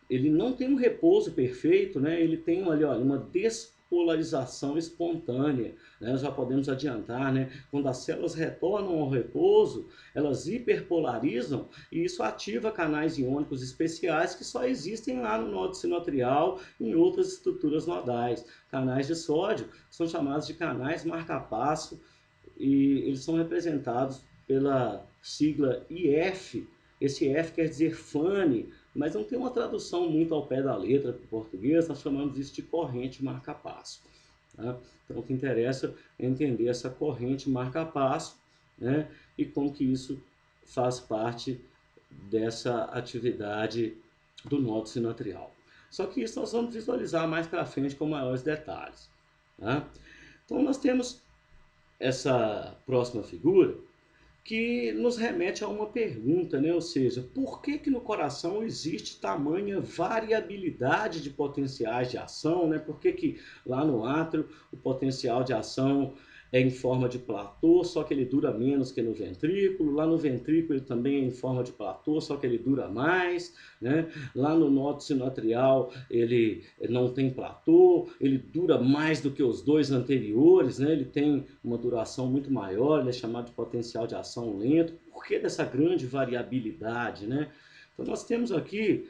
ele não tem um repouso perfeito, né? Ele tem ali, olha, uma despolarização espontânea. Né? Nós já podemos adiantar, né? Quando as células retornam ao repouso, elas hiperpolarizam e isso ativa canais iônicos especiais que só existem lá no nódulo sinoatrial e em outras estruturas nodais. Canais de sódio são chamados de canais marca-passo e eles são representados pela sigla IF. Esse F quer dizer fane, mas não tem uma tradução muito ao pé da letra para o português, nós chamamos isso de corrente marca-passo. Tá? Então, o que interessa é entender essa corrente marca-passo, né, e como que isso faz parte dessa atividade do nodo sinoatrial. Só que isso nós vamos visualizar mais para frente com maiores detalhes. Tá? Então, nós temos essa próxima figura que nos remete a uma pergunta, né? Ou seja, por que que no coração existe tamanha variabilidade de potenciais de ação, né? Por que que lá no átrio o potencial de ação é em forma de platô, só que ele dura menos que no ventrículo. Lá no ventrículo ele também é em forma de platô, só que ele dura mais, né? Lá no nódo sinoatrial ele não tem platô, ele dura mais do que os dois anteriores, né? Ele tem uma duração muito maior, ele é chamado de potencial de ação lento. Por que dessa grande variabilidade, né? Então nós temos aqui,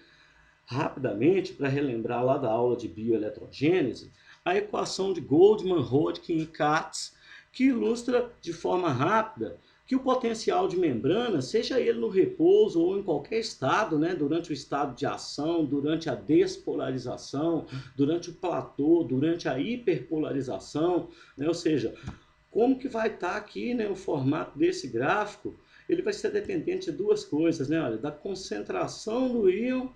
rapidamente, para relembrar lá da aula de bioeletrogênese, a equação de Goldman, Hodgkin e Katz, que ilustra de forma rápida que o potencial de membrana, seja ele no repouso ou em qualquer estado, né, durante o estado de ação, durante a despolarização, durante o platô, durante a hiperpolarização, né, ou seja, como que vai estar aqui, né, o formato desse gráfico, ele vai ser dependente de duas coisas, né, olha, da concentração do íon,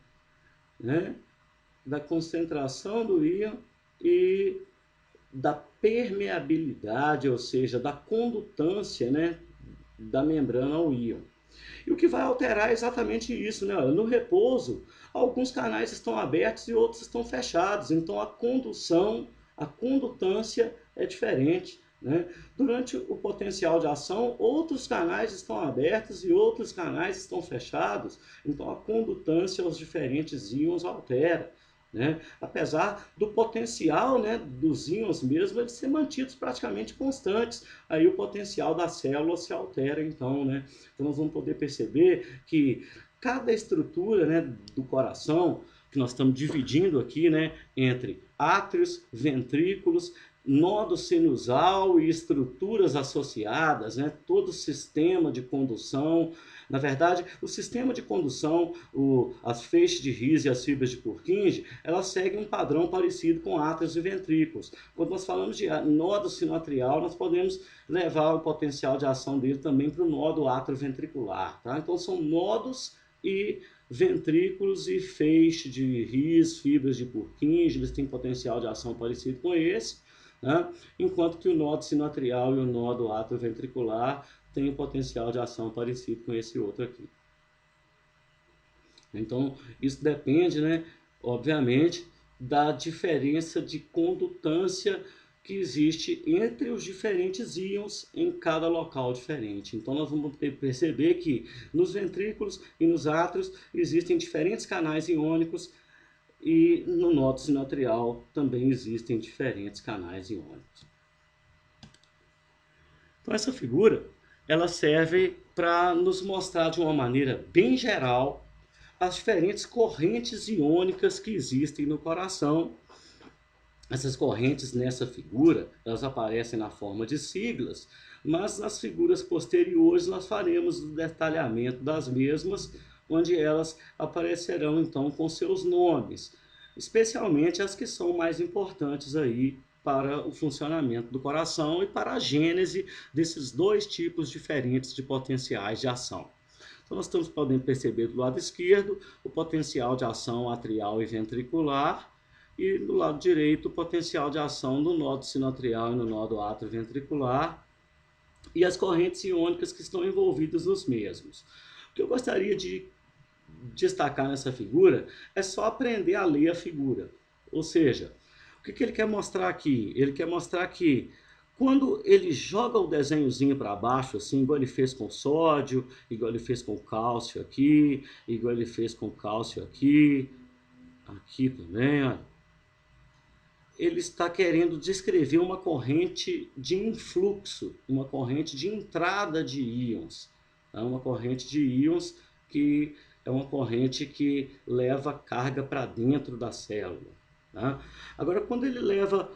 né, da concentração do íon e da permeabilidade, ou seja, da condutância, né, da membrana ao íon. E o que vai alterar é exatamente isso, né? No repouso, alguns canais estão abertos e outros estão fechados, então a condução, a condutância é diferente, né? Durante o potencial de ação, outros canais estão abertos e outros canais estão fechados, então a condutância aos diferentes íons altera. Né? Apesar do potencial, né, dos íons mesmo, eles ser mantidos praticamente constantes, aí o potencial da célula se altera, então, né? Então nós vamos poder perceber que cada estrutura, né, do coração, que nós estamos dividindo aqui, né, entre átrios, ventrículos, nodo sinusal e estruturas associadas, né, todo o sistema de condução. Na verdade, o sistema de condução, as feixes de His e as fibras de Purkinje, elas seguem um padrão parecido com átrios e ventrículos. Quando nós falamos de nodo sinoatrial, nós podemos levar o potencial de ação dele também para o nodo atrioventricular. Tá? Então, são nodos e ventrículos e feixe de His, fibras de Purkinje, eles têm potencial de ação parecido com esse, né? Enquanto que o nodo sinoatrial e o nodo atrioventricular tem um potencial de ação parecido com esse outro aqui. Então, isso depende, né, obviamente, da diferença de condutância que existe entre os diferentes íons em cada local diferente. Então, nós vamos perceber que nos ventrículos e nos átrios existem diferentes canais iônicos e no nodo sinoatrial também existem diferentes canais iônicos. Então, essa figura ela serve para nos mostrar de uma maneira bem geral as diferentes correntes iônicas que existem no coração. Essas correntes nessa figura, elas aparecem na forma de siglas, mas nas figuras posteriores nós faremos o detalhamento das mesmas, onde elas aparecerão então com seus nomes, especialmente as que são mais importantes aí para o funcionamento do coração e para a gênese desses dois tipos diferentes de potenciais de ação. Então nós estamos podendo perceber do lado esquerdo o potencial de ação atrial e ventricular, e do lado direito o potencial de ação do nódo sinoatrial e no nódo atrioventricular e as correntes iônicas que estão envolvidas nos mesmos. O que eu gostaria de destacar nessa figura é só aprender a ler a figura. Ou seja, o que ele quer mostrar aqui? Ele quer mostrar que quando ele joga o desenhozinho para baixo, assim, igual ele fez com sódio, igual ele fez com cálcio aqui, igual ele fez com cálcio aqui, aqui também, olha, ele está querendo descrever uma corrente de influxo, uma corrente de entrada de íons. Uma corrente de íons que é uma corrente que leva carga para dentro da célula. Tá? Agora, quando ele leva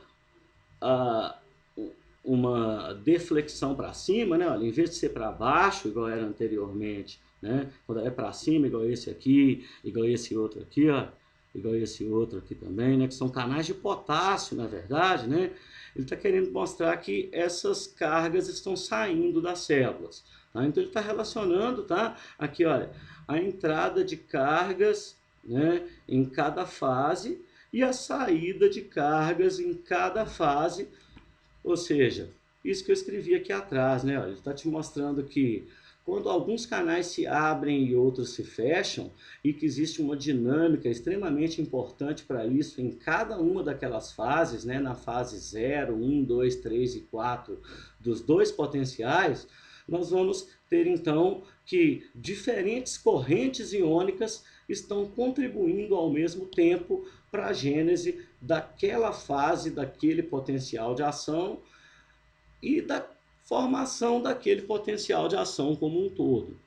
o uma deflexão para cima, né? Olha, em vez de ser para baixo, igual era anteriormente, né? Quando é para cima, igual esse aqui, igual esse outro aqui, ó, igual esse outro aqui também, né? Que são canais de potássio, na verdade, né? Ele está querendo mostrar que essas cargas estão saindo das células. Tá? Então ele está relacionando, tá? Aqui, olha, a entrada de cargas, né, em cada fase e a saída de cargas em cada fase, ou seja, isso que eu escrevi aqui atrás, né? Olha, ele está te mostrando que quando alguns canais se abrem e outros se fecham, e que existe uma dinâmica extremamente importante para isso em cada uma daquelas fases, né? Na fase 0, 1, 2, 3 e 4 dos dois potenciais, nós vamos ter então que diferentes correntes iônicas estão contribuindo ao mesmo tempo para a gênese daquela fase, daquele potencial de ação e da formação daquele potencial de ação como um todo.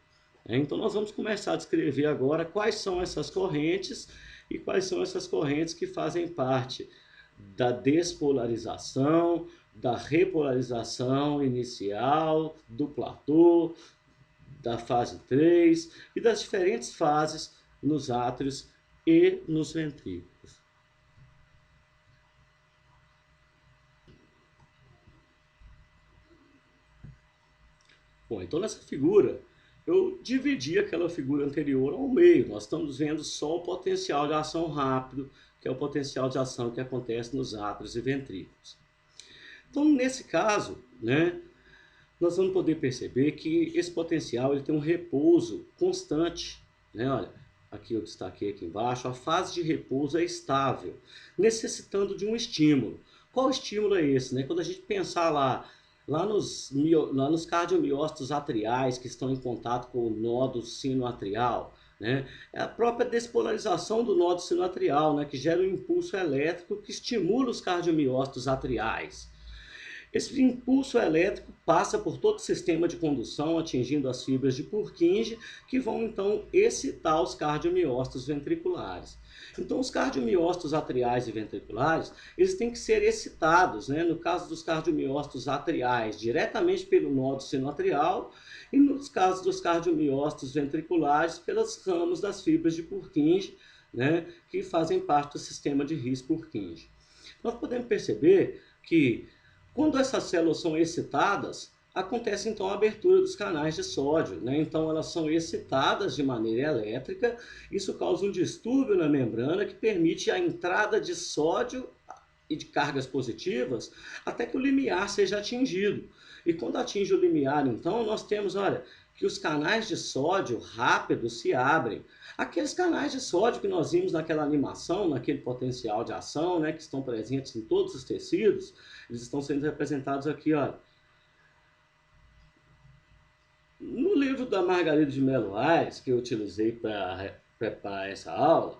Então nós vamos começar a descrever agora quais são essas correntes e quais são essas correntes que fazem parte da despolarização, da repolarização inicial, do platô, da fase 3 e das diferentes fases nos átrios e nos ventrículos. Bom, então nessa figura eu dividi aquela figura anterior ao meio. Nós estamos vendo só o potencial de ação rápido, que é o potencial de ação que acontece nos átrios e ventrículos. Então, nesse caso, né, nós vamos poder perceber que esse potencial ele tem um repouso constante. Né? Olha, aqui eu destaquei aqui embaixo, a fase de repouso é estável, necessitando de um estímulo. Qual estímulo é esse? Né? Quando a gente pensar lá nos cardiomiócitos atriais que estão em contato com o nódo sinoatrial, né? É a própria despolarização do nódo sinoatrial, né? Que gera um impulso elétrico que estimula os cardiomiócitos atriais. Esse impulso elétrico passa por todo o sistema de condução, atingindo as fibras de Purkinje, que vão então excitar os cardiomiócitos ventriculares. Então, os cardiomiócitos atriais e ventriculares, eles têm que ser excitados, né? No caso dos cardiomiócitos atriais, diretamente pelo nódo sinoatrial, e nos casos dos cardiomiócitos ventriculares, pelos ramos das fibras de Purkinje, né? Que fazem parte do sistema de His-Purkinje. Nós podemos perceber que quando essas células são excitadas, acontece então a abertura dos canais de sódio, né? Então elas são excitadas de maneira elétrica, isso causa um distúrbio na membrana que permite a entrada de sódio e de cargas positivas até que o limiar seja atingido. E quando atinge o limiar, então, nós temos, olha, que os canais de sódio rápidos se abrem. Aqueles canais de sódio que nós vimos naquela animação, naquele potencial de ação, né, que estão presentes em todos os tecidos, eles estão sendo representados aqui, ó. No livro da Margarida de Melo Aires, que eu utilizei para preparar essa aula,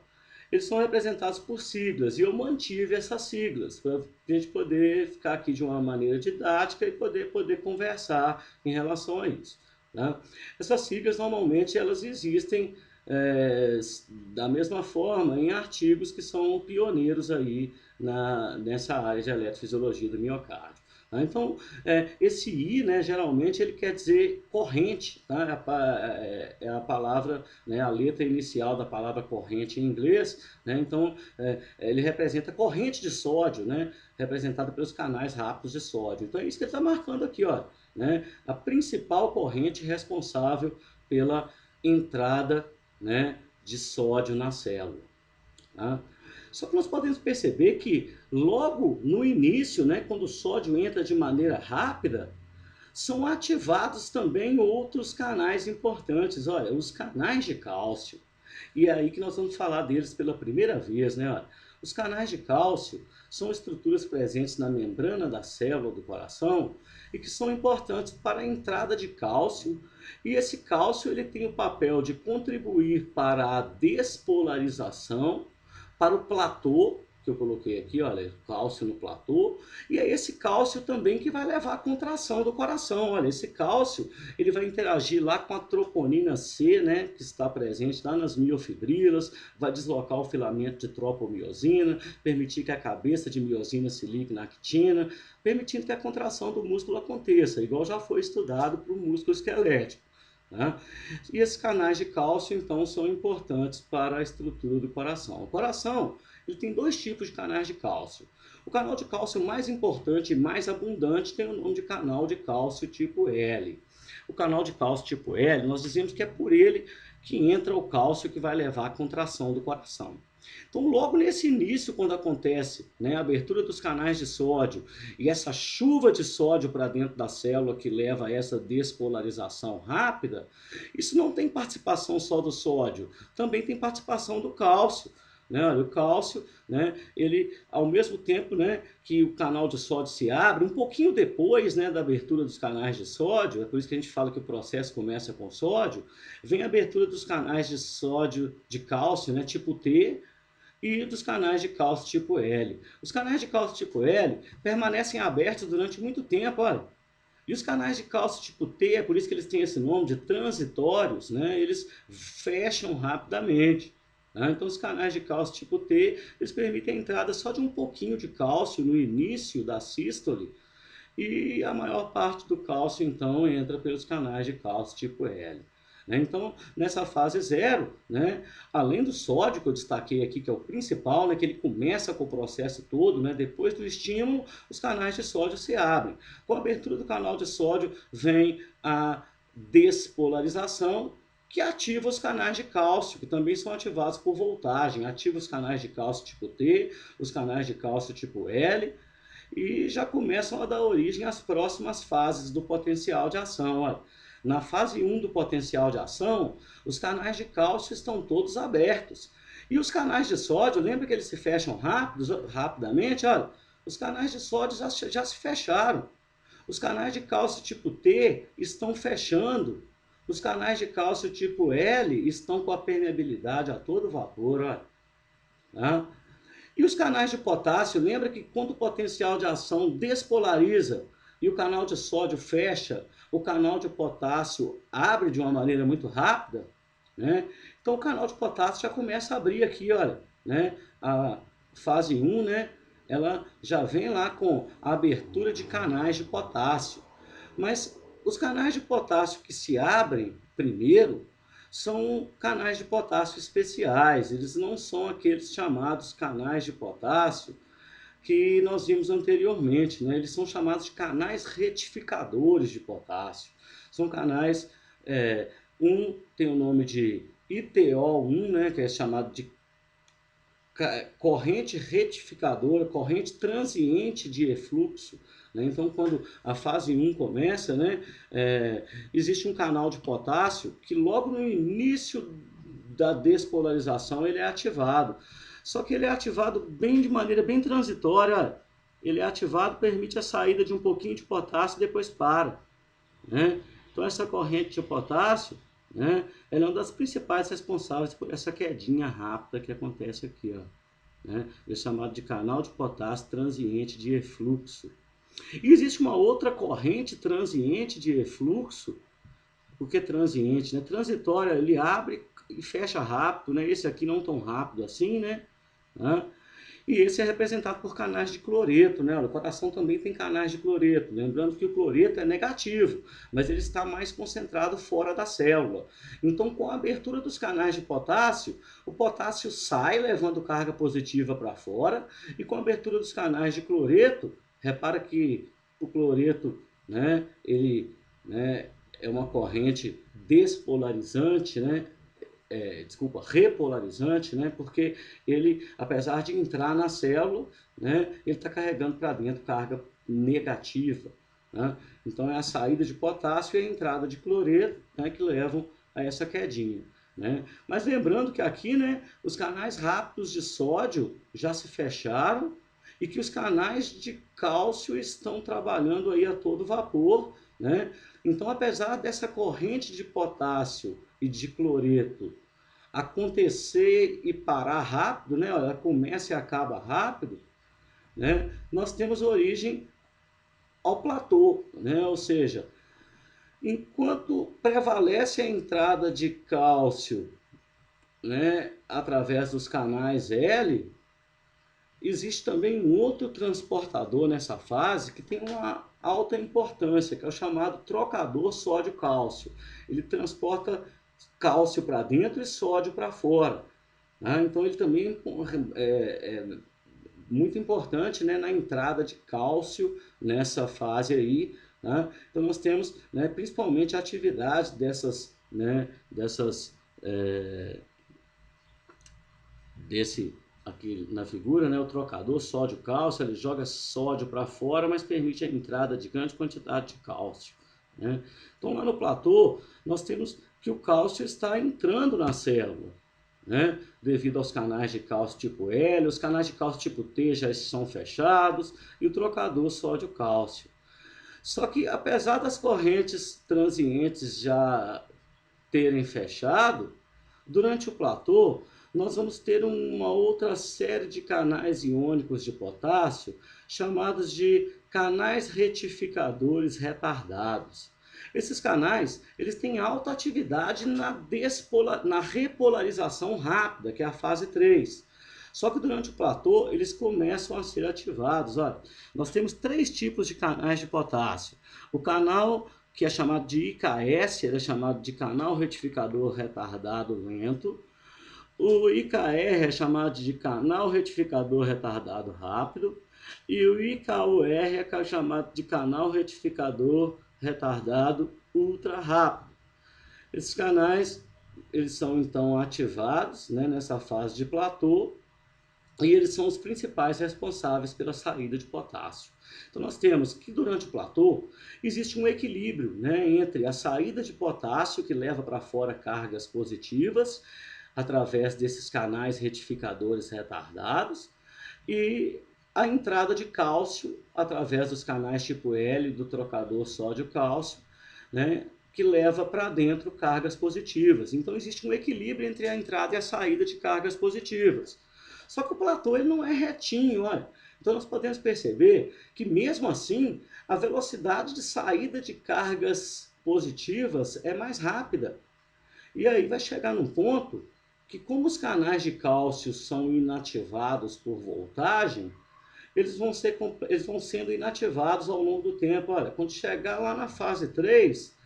eles são representados por siglas, e eu mantive essas siglas, para a gente poder ficar aqui de uma maneira didática e poder conversar em relação a isso. Né? Essas siglas, normalmente, elas existem da mesma forma em artigos que são pioneiros aí nessa área de eletrofisiologia do miocárdio. Tá? Então, esse I, né, geralmente, ele quer dizer corrente, tá? É a palavra, né, a letra inicial da palavra corrente em inglês, né? Então, ele representa corrente de sódio, né, representada pelos canais rápidos de sódio. Então, é isso que ele está marcando aqui, ó, né? A principal corrente responsável pela entrada, né, de sódio na célula. Tá? Só que nós podemos perceber que logo no início, né, quando o sódio entra de maneira rápida, são ativados também outros canais importantes. Olha, os canais de cálcio. E é aí que nós vamos falar deles pela primeira vez, né? Olha, os canais de cálcio são estruturas presentes na membrana da célula do coração e que são importantes para a entrada de cálcio. E esse cálcio ele tem o papel de contribuir para a despolarização, para o platô que eu coloquei aqui, olha, cálcio no platô, e é esse cálcio também que vai levar à contração do coração. Olha, esse cálcio, ele vai interagir lá com a troponina C, né, que está presente lá nas miofibrilas, vai deslocar o filamento de tropomiosina, permitir que a cabeça de miosina se ligue na actina, permitindo que a contração do músculo aconteça, igual já foi estudado para o músculo esquelético. Né? E esses canais de cálcio, então, são importantes para a estrutura do coração. O coração, ele tem dois tipos de canais de cálcio. O canal de cálcio mais importante e mais abundante tem o nome de canal de cálcio tipo L. O canal de cálcio tipo L, nós dizemos que é por ele que entra o cálcio que vai levar à contração do coração. Então, logo nesse início, quando acontece, né, a abertura dos canais de sódio e essa chuva de sódio para dentro da célula que leva a essa despolarização rápida, isso não tem participação só do sódio, também tem participação do cálcio. Né? O cálcio, né, ele, ao mesmo tempo, né, que o canal de sódio se abre, um pouquinho depois, né, da abertura dos canais de sódio, é por isso que a gente fala que o processo começa com sódio, vem a abertura dos canais de sódio de cálcio, né, tipo T, e dos canais de cálcio tipo L. Os canais de cálcio tipo L permanecem abertos durante muito tempo, olha. E os canais de cálcio tipo T, é por isso que eles têm esse nome de transitórios, né? Eles fecham rapidamente. Né? Então, os canais de cálcio tipo T, eles permitem a entrada só de um pouquinho de cálcio no início da sístole, e a maior parte do cálcio, então, entra pelos canais de cálcio tipo L. Né? Então, nessa fase zero, né, além do sódio que eu destaquei aqui, que é o principal, né, que ele começa com o processo todo, né, depois do estímulo, os canais de sódio se abrem. Com a abertura do canal de sódio, vem a despolarização, que ativa os canais de cálcio, que também são ativados por voltagem. Ativa os canais de cálcio tipo T, os canais de cálcio tipo L, e já começam a dar origem às próximas fases do potencial de ação. Olha, na fase 1 do potencial de ação, os canais de cálcio estão todos abertos. E os canais de sódio, lembra que eles se fecham rapidamente? Olha, os canais de sódio já se fecharam. Os canais de cálcio tipo T estão fechando. Os canais de cálcio tipo L estão com a permeabilidade a todo vapor. Olha, né? E os canais de potássio, lembra que quando o potencial de ação despolariza e o canal de sódio fecha, o canal de potássio abre de uma maneira muito rápida, né? Então o canal de potássio já começa a abrir aqui, olha, né? A fase 1, né? Ela já vem lá com a abertura de canais de potássio. Mas os canais de potássio que se abrem primeiro são canais de potássio especiais, eles não são aqueles chamados canais de potássio que nós vimos anteriormente, né? Eles são chamados de canais retificadores de potássio. São canais, um tem o nome de ITO1, né, que é chamado de corrente retificadora, corrente transiente de efluxo. Né? Então, quando a fase 1 começa, né, existe um canal de potássio que logo no início da despolarização ele é ativado. Só que ele é ativado bem de maneira bem transitória. Ele é ativado, permite a saída de um pouquinho de potássio e depois para. Né? Então, essa corrente de potássio, né, ela é uma das principais responsáveis por essa quedinha rápida que acontece aqui. Ó, né? É chamado de canal de potássio transiente de efluxo. E existe uma outra corrente transiente de efluxo. Por que transiente? Né? Transitória, ele abre e fecha rápido, né? Esse aqui não tão rápido assim, né? E esse é representado por canais de cloreto, né? O coração também tem canais de cloreto, lembrando que o cloreto é negativo, mas ele está mais concentrado fora da célula. Então, com a abertura dos canais de potássio, o potássio sai levando carga positiva para fora, e com a abertura dos canais de cloreto, repara que o cloreto, né, ele, né, é uma corrente despolarizante, né? Repolarizante, né? Porque ele, apesar de entrar na célula, né, ele está carregando para dentro carga negativa. Né? Então, é a saída de potássio e a entrada de cloreto, né, que levam a essa quedinha. Né? Mas lembrando que aqui, né, os canais rápidos de sódio já se fecharam e que os canais de cálcio estão trabalhando aí a todo vapor. Né? Então, apesar dessa corrente de potássio e de cloreto acontecer e parar rápido, né? Ela começa e acaba rápido, né? Nós temos origem ao platô, né? Ou seja, enquanto prevalece a entrada de cálcio, né, através dos canais L, existe também um outro transportador nessa fase que tem uma alta importância, que é o chamado trocador sódio-cálcio. Ele transporta cálcio para dentro e sódio para fora. Né? Então ele também é muito importante, né, na entrada de cálcio nessa fase aí. Né? Então nós temos, né, principalmente a atividade desse aqui na figura, né, o trocador sódio-cálcio, ele joga sódio para fora, mas permite a entrada de grande quantidade de cálcio. Né? Então lá no platô, nós temos que o cálcio está entrando na célula, né? Devido aos canais de cálcio tipo L, os canais de cálcio tipo T já são fechados, e o trocador sódio-cálcio. Só que apesar das correntes transientes já terem fechado, durante o platô, nós vamos ter uma outra série de canais iônicos de potássio, chamados de canais retificadores retardados. Esses canais, eles têm alta atividade na repolarização rápida, que é a fase 3. Só que durante o platô, eles começam a ser ativados. Olha, nós temos 3 tipos de canais de potássio. O canal que é chamado de IKS, ele é chamado de canal retificador retardado lento. O IKR é chamado de canal retificador retardado rápido. E o IKUR é chamado de canal retificador retardado ultra rápido. Esses canais, eles são então ativados, né, nessa fase de platô, e eles são os principais responsáveis pela saída de potássio. Então nós temos que durante o platô existe um equilíbrio, né, entre a saída de potássio, que leva para fora cargas positivas, através desses canais retificadores retardados, e a entrada de cálcio através dos canais tipo L do trocador sódio-cálcio, né, que leva para dentro cargas positivas. Então existe um equilíbrio entre a entrada e a saída de cargas positivas. Só que o platô ele não é retinho, olha. Então nós podemos perceber que mesmo assim a velocidade de saída de cargas positivas é mais rápida. E aí vai chegar num ponto que, como os canais de cálcio são inativados por voltagem, eles vão sendo inativados ao longo do tempo. Olha, quando chegar lá na fase 3,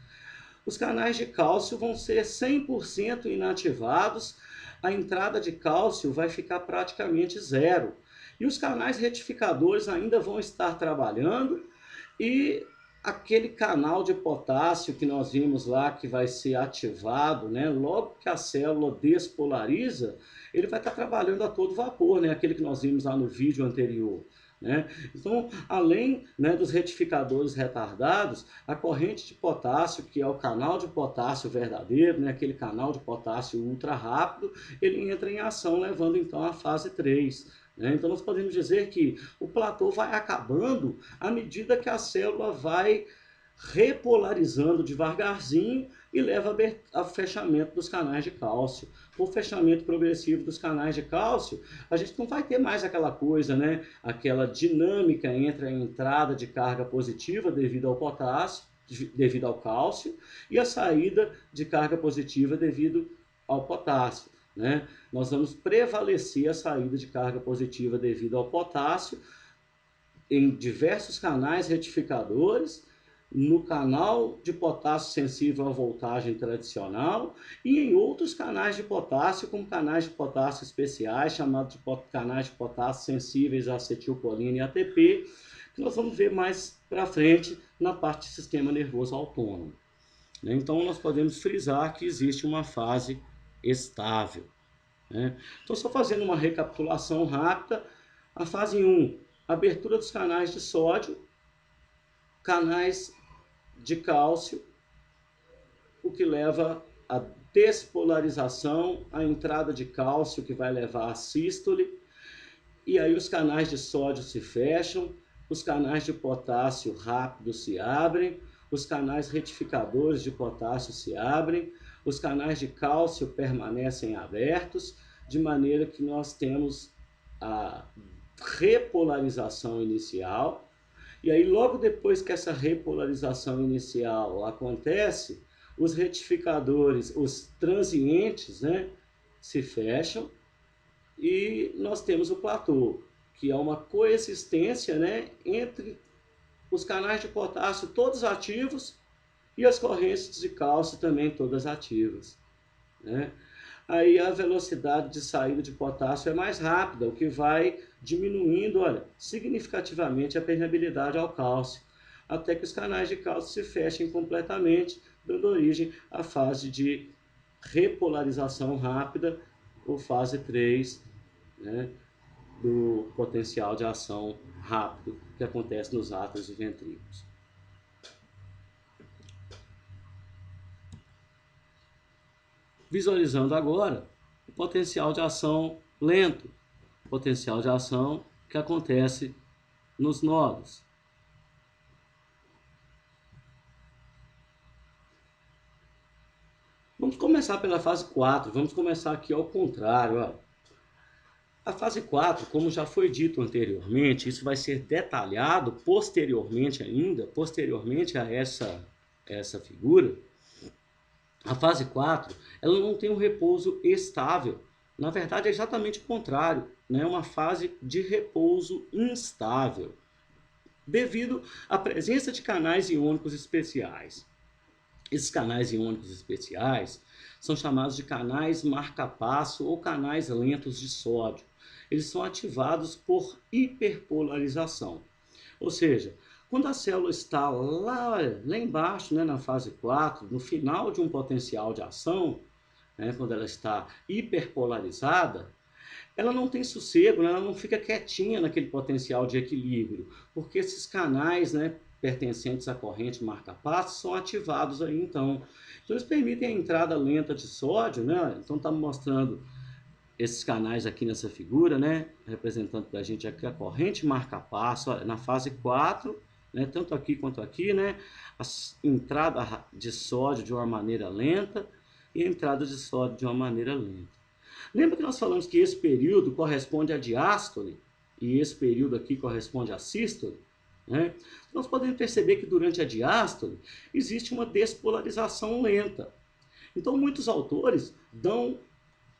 os canais de cálcio vão ser 100% inativados, a entrada de cálcio vai ficar praticamente zero. E os canais retificadores ainda vão estar trabalhando, e aquele canal de potássio que nós vimos lá, que vai ser ativado, né, logo que a célula despolariza, ele vai estar trabalhando a todo vapor, né, aquele que nós vimos lá no vídeo anterior. Né? Então, além, né, dos retificadores retardados, a corrente de potássio, que é o canal de potássio verdadeiro, né, aquele canal de potássio ultra rápido, ele entra em ação, levando então à fase 3. Então nós podemos dizer que o platô vai acabando à medida que a célula vai repolarizando devagarzinho e leva ao fechamento dos canais de cálcio. Por fechamento progressivo dos canais de cálcio, a gente não vai ter mais aquela coisa, né? Aquela dinâmica entre a entrada de carga positiva devido ao potássio, devido ao cálcio, e a saída de carga positiva devido ao potássio. Né? Nós vamos prevalecer a saída de carga positiva devido ao potássio em diversos canais retificadores, no canal de potássio sensível à voltagem tradicional e em outros canais de potássio, como canais de potássio especiais, chamados de canais de potássio sensíveis à acetilcolina e ATP, que nós vamos ver mais para frente na parte do sistema nervoso autônomo. Então nós podemos frisar que existe uma fase estável. Então, só fazendo uma recapitulação rápida, a fase 1, abertura dos canais de sódio, canais de cálcio, o que leva à despolarização, a entrada de cálcio, que vai levar à sístole, e aí os canais de sódio se fecham, os canais de potássio rápido se abrem, os canais retificadores de potássio se abrem, os canais de cálcio permanecem abertos, de maneira que nós temos a repolarização inicial, e aí logo depois que essa repolarização inicial acontece, os retificadores, os transientes, né, se fecham, e nós temos o platô, que é uma coexistência, né, entre os canais de potássio todos ativos e as correntes de cálcio também todas ativas, né? Aí a velocidade de saída de potássio é mais rápida, o que vai diminuindo, olha, significativamente a permeabilidade ao cálcio, até que os canais de cálcio se fechem completamente, dando origem à fase de repolarização rápida, ou fase 3, né, do potencial de ação rápido que acontece nos átrios e ventrículos. Visualizando agora o potencial de ação lento, potencial de ação que acontece nos nodos. Vamos começar pela fase 4, vamos começar aqui ao contrário. Ó. A fase 4, como já foi dito anteriormente, isso vai ser detalhado posteriormente ainda, posteriormente a essa figura. A fase 4, ela não tem um repouso estável. Na verdade, é exatamente o contrário, né? Uma fase de repouso instável, devido à presença de canais iônicos especiais. Esses canais iônicos especiais são chamados de canais marca-passo ou canais lentos de sódio. Eles são ativados por hiperpolarização. Ou seja, quando a célula está lá embaixo, né, na fase 4, no final de um potencial de ação, né, quando ela está hiperpolarizada, ela não tem sossego, né, ela não fica quietinha naquele potencial de equilíbrio, porque esses canais, né, pertencentes à corrente marca-passo são ativados aí então. Então eles permitem a entrada lenta de sódio, né? Então está mostrando esses canais aqui nessa figura, né, representando para a gente aqui a corrente marca-passo, na fase 4, né, tanto aqui quanto aqui, né, a entrada de sódio de uma maneira lenta e a entrada de sódio de uma maneira lenta. Lembra que nós falamos que esse período corresponde à diástole e esse período aqui corresponde à sístole? Né? Nós podemos perceber que durante a diástole existe uma despolarização lenta. Então muitos autores dão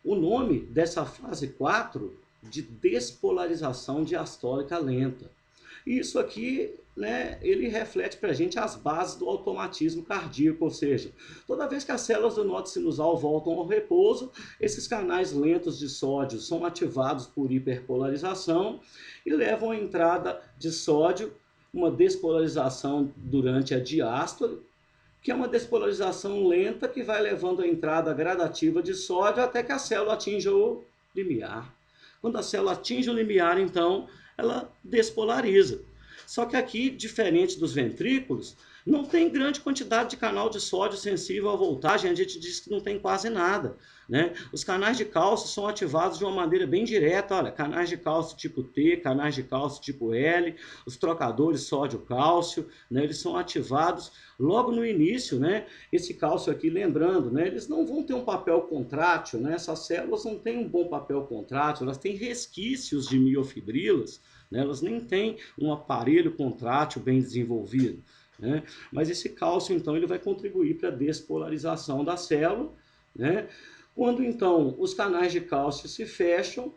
o nome dessa fase 4 de despolarização diastólica lenta. E isso aqui, né, ele reflete para a gente as bases do automatismo cardíaco, ou seja, toda vez que as células do nó sinusal voltam ao repouso, esses canais lentos de sódio são ativados por hiperpolarização e levam à entrada de sódio, uma despolarização durante a diástole, que é uma despolarização lenta que vai levando a entrada gradativa de sódio até que a célula atinja o limiar. Quando a célula atinge o limiar, então, ela despolariza. Só que aqui, diferente dos ventrículos, não tem grande quantidade de canal de sódio sensível à voltagem, a gente diz que não tem quase nada. Né? Os canais de cálcio são ativados de uma maneira bem direta, olha, canais de cálcio tipo T, canais de cálcio tipo L, os trocadores sódio-cálcio, né? Eles são ativados logo no início, né? Esse cálcio aqui, lembrando, né? Eles não vão ter um papel contrátil, né? Essas células não têm um bom papel contrátil, elas têm resquícios de miofibrilas, né? Elas nem têm um aparelho contrátil bem desenvolvido. Né? Mas esse cálcio, então, ele vai contribuir para a despolarização da célula, né? Quando, então, os canais de cálcio se fecham,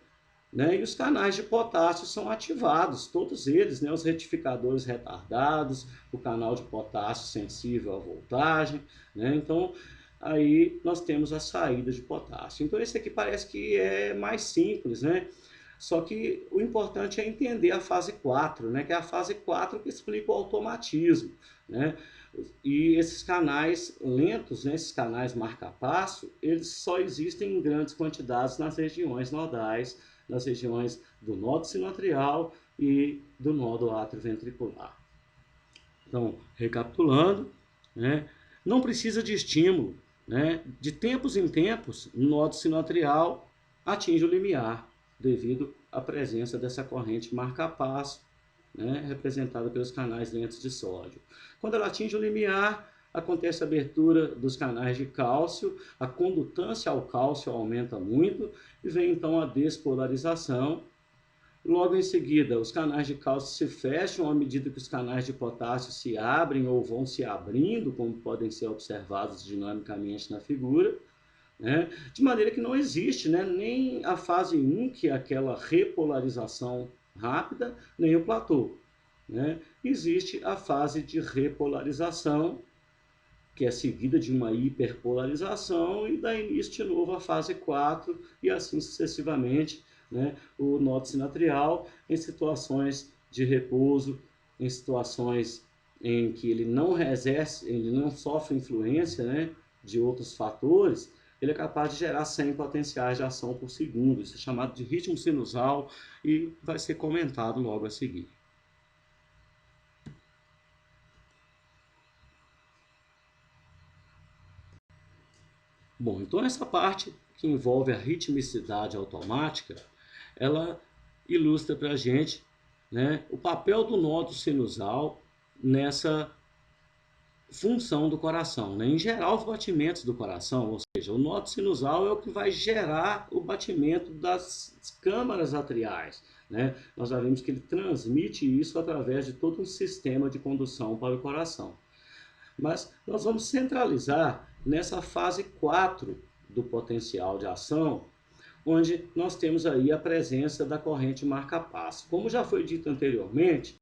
né, e os canais de potássio são ativados, todos eles, né, os retificadores retardados, o canal de potássio sensível à voltagem, né? Então, aí nós temos a saída de potássio. Então, esse aqui parece que é mais simples, né? Só que o importante é entender a fase 4, né? Que é a fase 4 que explica o automatismo, né? E esses canais lentos, né? Esses canais marca-passo, eles só existem em grandes quantidades nas regiões nodais, nas regiões do nodo sinoatrial e do nodo atrioventricular. Então, recapitulando, né? Não precisa de estímulo, né? De tempos em tempos, o nodo sinoatrial atinge o limiar, devido à presença dessa corrente marca-passo, né, representada pelos canais lentos de sódio. Quando ela atinge o limiar, acontece a abertura dos canais de cálcio, a condutância ao cálcio aumenta muito e vem então a despolarização. Logo em seguida, os canais de cálcio se fecham à medida que os canais de potássio se abrem ou vão se abrindo, como podem ser observados dinamicamente na figura, né? De maneira que não existe, né, nem a fase 1, que é aquela repolarização rápida, nem o platô, né? Existe a fase de repolarização, que é seguida de uma hiperpolarização, e dá início de novo à fase 4, e assim sucessivamente, né? O nódo sinatrial, em situações de repouso, em situações em que ele não exerce, ele não sofre influência, né, de outros fatores, ele é capaz de gerar 100 potenciais de ação por segundo. Isso é chamado de ritmo sinusal e vai ser comentado logo a seguir. Bom, então essa parte que envolve a ritmicidade automática, ela ilustra para a gente, né, o papel do nódo sinusal nessa função do coração, né? Em gerar os batimentos do coração, ou seja, o nódo sinusal é o que vai gerar o batimento das câmaras atriais, né? Nós já vimos que ele transmite isso através de todo um sistema de condução para o coração. Mas nós vamos centralizar nessa fase 4 do potencial de ação, onde nós temos aí a presença da corrente marca-passo. Como já foi dito anteriormente,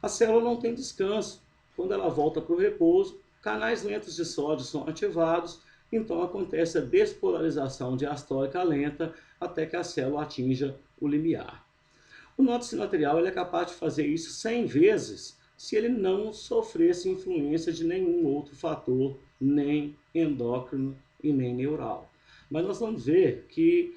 a célula não tem descanso. Quando ela volta para o repouso, canais lentos de sódio são ativados, então acontece a despolarização diastólica lenta até que a célula atinja o limiar. O nódo sinatrial ele é capaz de fazer isso 100 vezes se ele não sofresse influência de nenhum outro fator, nem endócrino e nem neural. Mas nós vamos ver que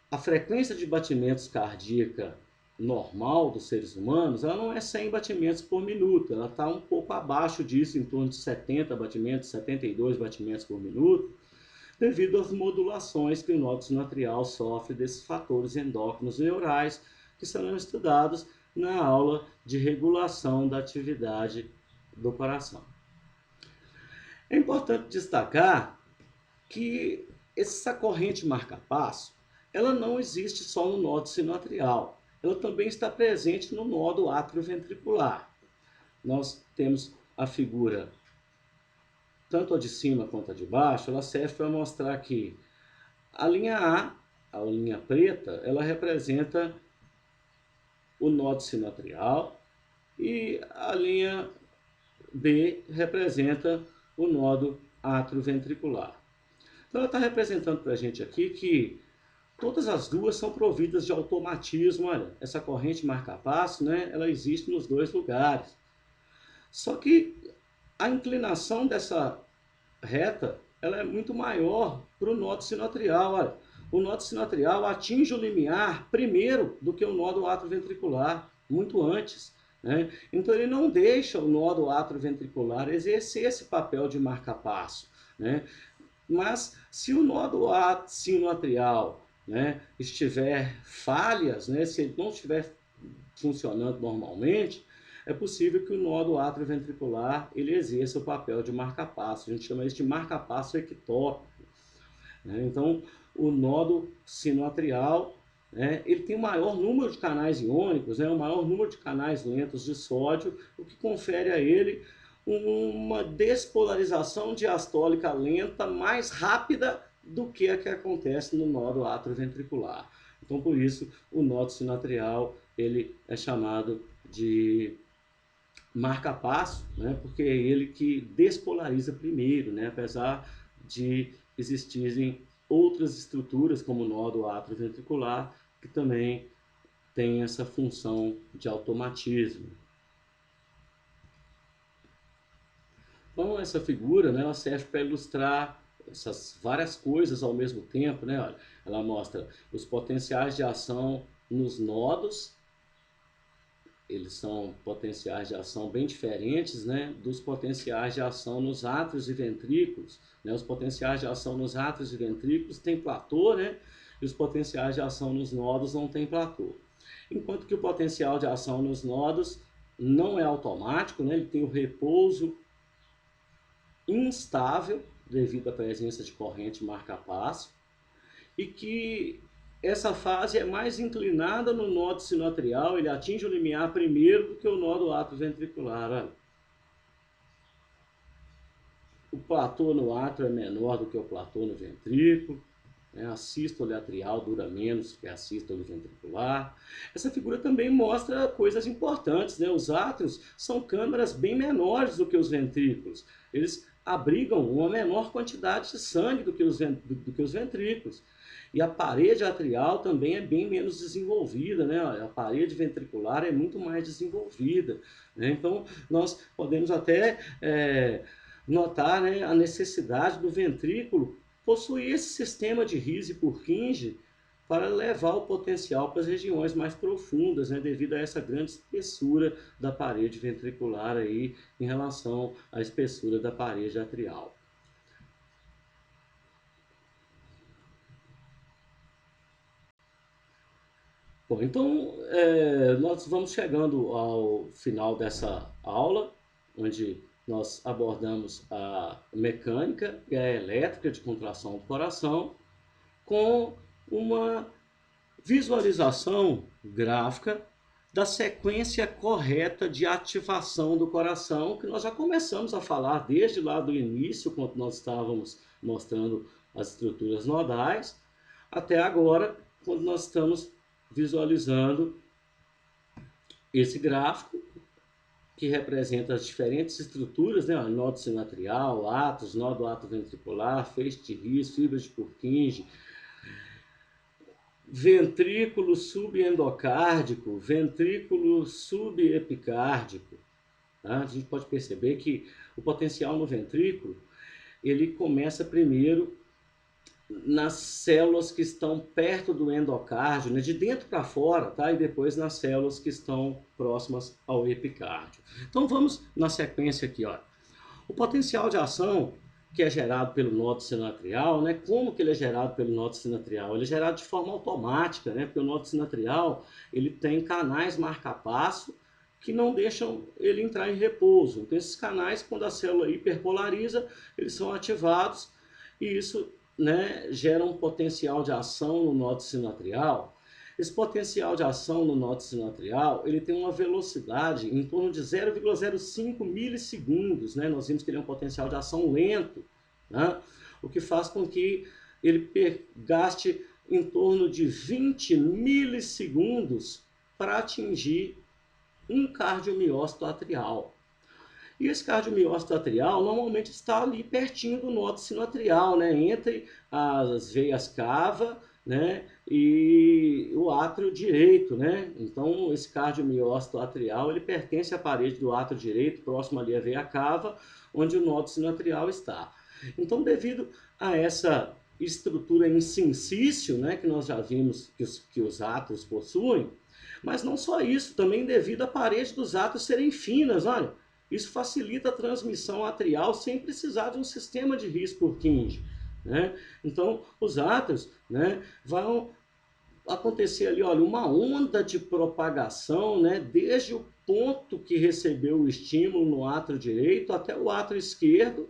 a frequência de batimentos cardíaca normal dos seres humanos, ela não é 100 batimentos por minuto, ela está um pouco abaixo disso, em torno de 70 batimentos, 72 batimentos por minuto, devido às modulações que o nódo sinatrial sofre desses fatores endócrinos neurais, que serão estudados na aula de regulação da atividade do coração. É importante destacar que essa corrente marca-passo, ela não existe só no nódo sinatrial, ela também está presente no nódo atrioventricular. Nós temos a figura, tanto a de cima quanto a de baixo, ela serve para mostrar que a linha A linha preta, ela representa o nódo sinatrial e a linha B representa o nódo atrioventricular. Então ela está representando para a gente aqui que todas as duas são providas de automatismo. Olha, essa corrente marca-passo, né, ela existe nos dois lugares. Só que a inclinação dessa reta, ela é muito maior para o nódo sinatrial. Olha, o nódo sinatrial atinge o limiar primeiro do que o nódo atrioventricular, muito antes, né? Então ele não deixa o nódo atrioventricular exercer esse papel de marca-passo, né? Mas se o nódo sinoatrial, né, estiver falhas, né, se ele não estiver funcionando normalmente, é possível que o nódo atrioventricular ele exerça o papel de marca-passo. A gente chama isso de marca-passo ectópico, né? Então, o nódo sinoatrial, né, ele tem o maior número de canais iônicos, né, o maior número de canais lentos de sódio, o que confere a ele uma despolarização diastólica lenta mais rápida do que a que acontece no nódo atrioventricular. Então, por isso, o nódo sinatrial ele é chamado de marca-passo, né, porque é ele que despolariza primeiro, né, apesar de existirem outras estruturas, como o nódo atrioventricular, que também tem essa função de automatismo. Então, essa figura, né, ela serve para ilustrar essas várias coisas ao mesmo tempo, né? Olha, ela mostra os potenciais de ação nos nodos, eles são potenciais de ação bem diferentes, né, dos potenciais de ação nos átrios e ventrículos, né? Os potenciais de ação nos átrios e ventrículos têm platô, né? E os potenciais de ação nos nodos não têm platô. Enquanto que o potencial de ação nos nodos não é automático, né? Ele tem o repouso instável devido à presença de corrente marca-passo e que essa fase é mais inclinada no nó sinoatrial, ele atinge o limiar primeiro do que o nó do átrio ventricular. Olha. O platô no átrio é menor do que o platô no ventrículo, né? A sístole atrial dura menos que a sístole ventricular. Essa figura também mostra coisas importantes, né? Os átrios são câmaras bem menores do que os ventrículos. Eles abrigam uma menor quantidade de sangue do que os ventrículos. E a parede atrial também é bem menos desenvolvida, né? A parede ventricular é muito mais desenvolvida, né? Então, nós podemos até notar, né, a necessidade do ventrículo possuir esse sistema de Rhys e Purkinje para levar o potencial para as regiões mais profundas, né, devido a essa grande espessura da parede ventricular aí, em relação à espessura da parede atrial. Bom, então nós vamos chegando ao final dessa aula, onde nós abordamos a mecânica e a elétrica de contração do coração, com uma visualização gráfica da sequência correta de ativação do coração, que nós já começamos a falar desde lá do início, quando nós estávamos mostrando as estruturas nodais, até agora, quando nós estamos visualizando esse gráfico, que representa as diferentes estruturas, né? Nó sinoatrial, átrios, nó do átrio ventricular, feixe de Rhys, fibras de Purkinje, ventrículo subendocárdico, ventrículo subepicárdico. Tá? A gente pode perceber que o potencial no ventrículo, ele começa primeiro nas células que estão perto do endocárdio, né, de dentro para fora, tá? E depois nas células que estão próximas ao epicárdio. Então vamos na sequência aqui, ó. O potencial de ação que é gerado pelo nódo sinoatrial, né? Como que ele é gerado pelo nódo sinoatrial? Ele é gerado de forma automática, né? Porque o nódo sinoatrial, ele tem canais marca-passo que não deixam ele entrar em repouso. Então esses canais, quando a célula hiperpolariza, eles são ativados e isso, né, gera um potencial de ação no nódo sinoatrial. Esse potencial de ação no nódo sinoatrial, ele tem uma velocidade em torno de 0,05 milissegundos, né? Nós vimos que ele é um potencial de ação lento, né? O que faz com que ele gaste em torno de 20 milissegundos para atingir um cardiomiócito atrial. E esse cardiomiócito atrial normalmente está ali pertinho do nódo sinoatrial, né? Entre as veias cava, né, e o átrio direito, né? Então esse cardiomiócito atrial, ele pertence à parede do átrio direito, próximo ali à veia cava, onde o nódo sinoatrial está. Então, devido a essa estrutura em sincício, né, que nós já vimos que os átrios possuem, mas não só isso, também devido à parede dos átrios serem finas, olha, isso facilita a transmissão atrial sem precisar de um sistema de Rhys Purkinje, né? Então, os átrios, né, vão acontecer ali, olha, uma onda de propagação, né, desde o ponto que recebeu o estímulo no átrio direito até o átrio esquerdo,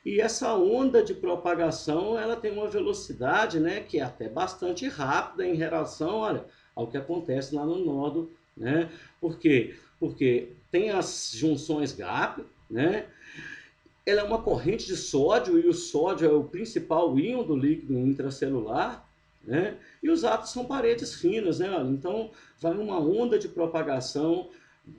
e essa onda de propagação, ela tem uma velocidade, né, que é até bastante rápida em relação, olha, ao que acontece lá no nódo, né? Por quê? Porque tem as junções GAP, né? Ela é uma corrente de sódio, e o sódio é o principal íon do líquido intracelular, né? E os átomos são paredes finas, né? Então, vai uma onda de propagação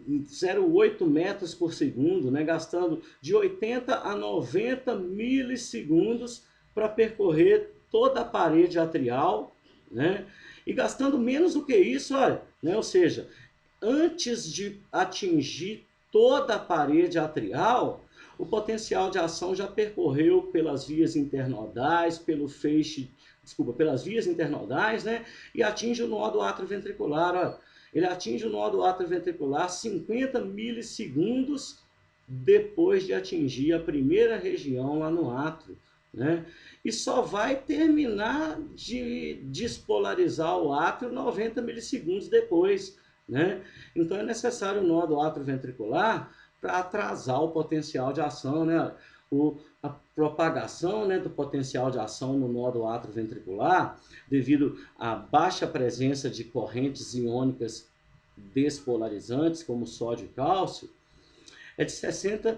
0,8 metros por segundo, né? Gastando de 80 a 90 milissegundos para percorrer toda a parede atrial, né? E gastando menos do que isso, olha, né? Ou seja, antes de atingir toda a parede atrial, o potencial de ação já percorreu pelas vias internodais, pelas vias internodais, né? E atinge o nó do átrio ventricular. Ó. Ele atinge o nó do átrio ventricular 50 milissegundos depois de atingir a primeira região lá no átrio, né? E só vai terminar de despolarizar o átrio 90 milissegundos depois, né? Então é necessário o nó do átrio ventricular para atrasar o potencial de ação, né? a propagação, né, do potencial de ação no nódulo atrioventricular, devido à baixa presença de correntes iônicas despolarizantes, como sódio e cálcio, é de 60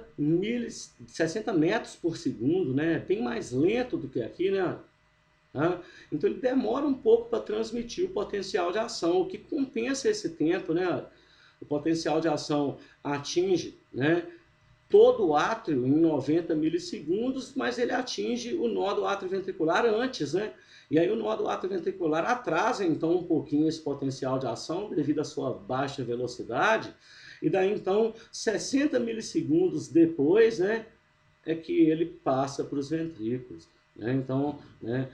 metros por segundo, né? Bem mais lento do que aqui, né? Então ele demora um pouco para transmitir o potencial de ação, o que compensa esse tempo, né? O potencial de ação atinge, né, todo o átrio em 90 milissegundos, mas ele atinge o nódulo atrioventricular antes, né? E aí o nódulo atrioventricular atrasa então um pouquinho esse potencial de ação devido à sua baixa velocidade, e daí então 60 milissegundos depois, né, é que ele passa para os ventrículos, né? Então, né,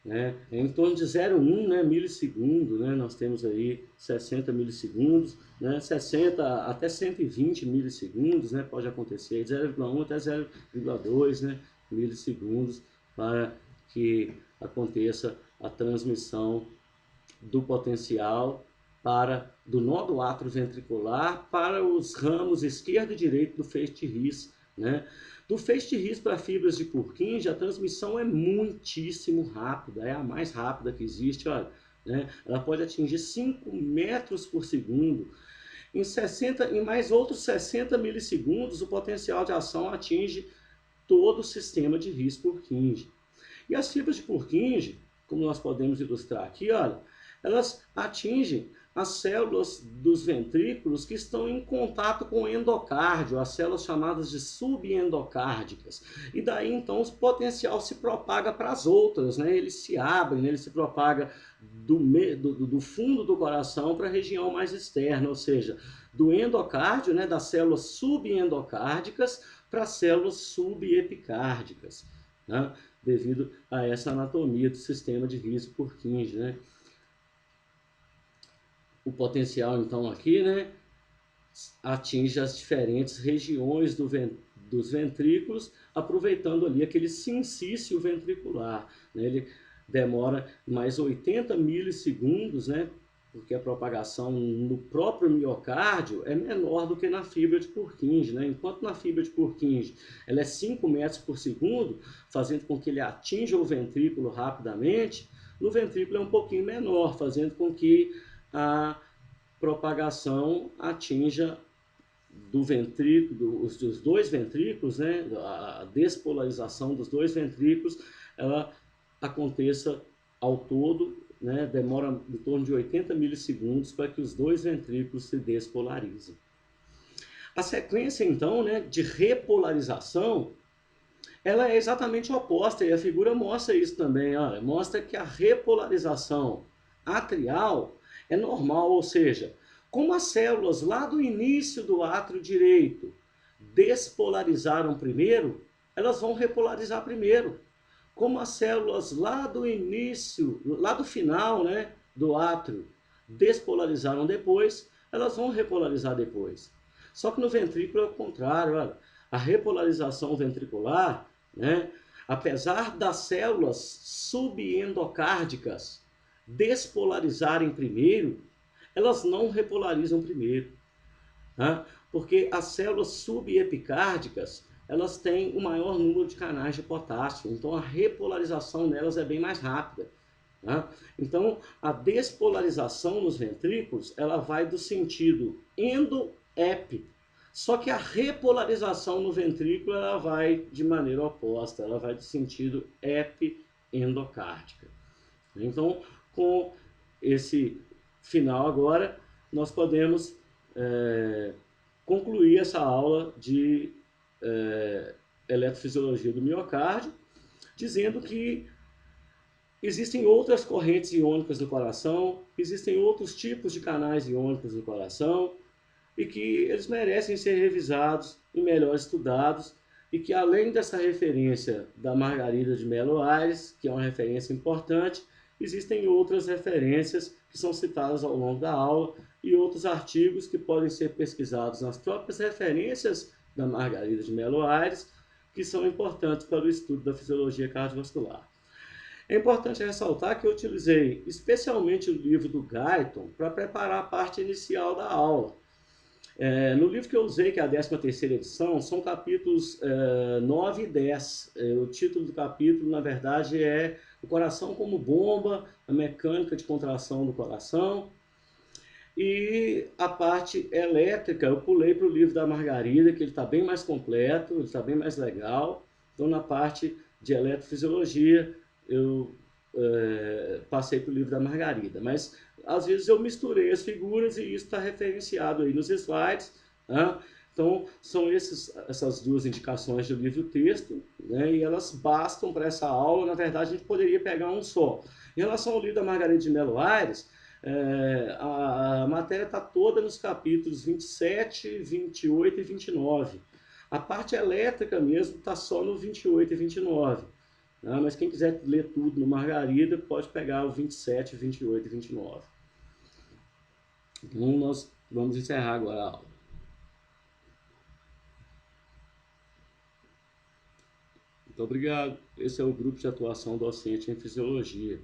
é em torno de 0,1, né, milissegundo, né, nós temos aí 60 milissegundos, né, 60 até 120 milissegundos, né, pode acontecer, de 0,1 até 0,2, né, milissegundos, para que aconteça a transmissão do potencial do nódulo atrioventricular para os ramos esquerdo e direito do feixe de His, né? Do feixe de His para fibras de Purkinje, a transmissão é muitíssimo rápida, é a mais rápida que existe, olha, né? Ela pode atingir 5 metros por segundo. Em mais outros 60 milissegundos, o potencial de ação atinge todo o sistema de His Purkinje. E as fibras de Purkinje, como nós podemos ilustrar aqui, olha, elas atingem as células dos ventrículos que estão em contato com o endocárdio, as células chamadas de subendocárdicas. E daí, então, o potencial se propaga para as outras, né? Ele se abre, né? Ele se propaga do fundo do coração para a região mais externa, ou seja, do endocárdio, né? Das células subendocárdicas para as células subepicárdicas, né? Devido a essa anatomia do sistema de His-Purkinje, né? O potencial, então, aqui, né, atinge as diferentes regiões dos ventrículos, aproveitando ali aquele sincício ventricular, né? Ele demora mais 80 milissegundos, né, porque a propagação no próprio miocárdio é menor do que na fibra de Purkinje, né? Enquanto na fibra de Purkinje ela é 5 metros por segundo, fazendo com que ele atinja o ventrículo rapidamente, no ventrículo é um pouquinho menor, fazendo com que a propagação atinja dos dois ventrículos, né, a despolarização dos dois ventrículos, ela aconteça ao todo, né, demora em torno de 80 milissegundos para que os dois ventrículos se despolarizem. A sequência, então, né, de repolarização, ela é exatamente oposta, e a figura mostra isso também, olha, mostra que a repolarização atrial é normal, ou seja, como as células lá do início do átrio direito despolarizaram primeiro, elas vão repolarizar primeiro. Como as células lá do início, lá do final, né, do átrio despolarizaram depois, elas vão repolarizar depois. Só que no ventrículo é o contrário, olha, a repolarização ventricular, né, apesar das células subendocárdicas despolarizarem primeiro, elas não repolarizam primeiro, né? Porque as células subepicárdicas, elas têm o maior número de canais de potássio, então a repolarização delas é bem mais rápida, né? Então, a despolarização nos ventrículos, ela vai do sentido endo-epi, só que a repolarização no ventrículo, ela vai de maneira oposta, ela vai do sentido epi-endocárdica. Então, com esse final agora, nós podemos concluir essa aula de eletrofisiologia do miocárdio, dizendo que existem outras correntes iônicas no coração, existem outros tipos de canais iônicos no coração, e que eles merecem ser revisados e melhor estudados, e que além dessa referência da Margarida de Mello Aires, que é uma referência importante, existem outras referências que são citadas ao longo da aula e outros artigos que podem ser pesquisados nas próprias referências da Margarida de Mello Aires, que são importantes para o estudo da fisiologia cardiovascular. É importante ressaltar que eu utilizei especialmente o livro do Guyton para preparar a parte inicial da aula. No livro que eu usei, que é a 13ª edição, são capítulos 9 e 10. O título do capítulo, na verdade, é O Coração como Bomba, a mecânica de contração do coração. E a parte elétrica, eu pulei para o livro da Margarida, que ele está bem mais completo, ele está bem mais legal. Então, na parte de eletrofisiologia, eu passei para o livro da Margarida. Mas, às vezes, eu misturei as figuras e isso está referenciado aí nos slides. Né? Então, são essas duas indicações do livro-texto, né? E elas bastam para essa aula. Na verdade, a gente poderia pegar um só. Em relação ao livro da Margarida de Melo Aires, a matéria está toda nos capítulos 27, 28 e 29. A parte elétrica mesmo está só no 28 e 29. Né? Mas quem quiser ler tudo no Margarida, pode pegar o 27, 28 e 29. Então, nós vamos encerrar agora a aula. Muito obrigado. Esse é o grupo de atuação docente em fisiologia.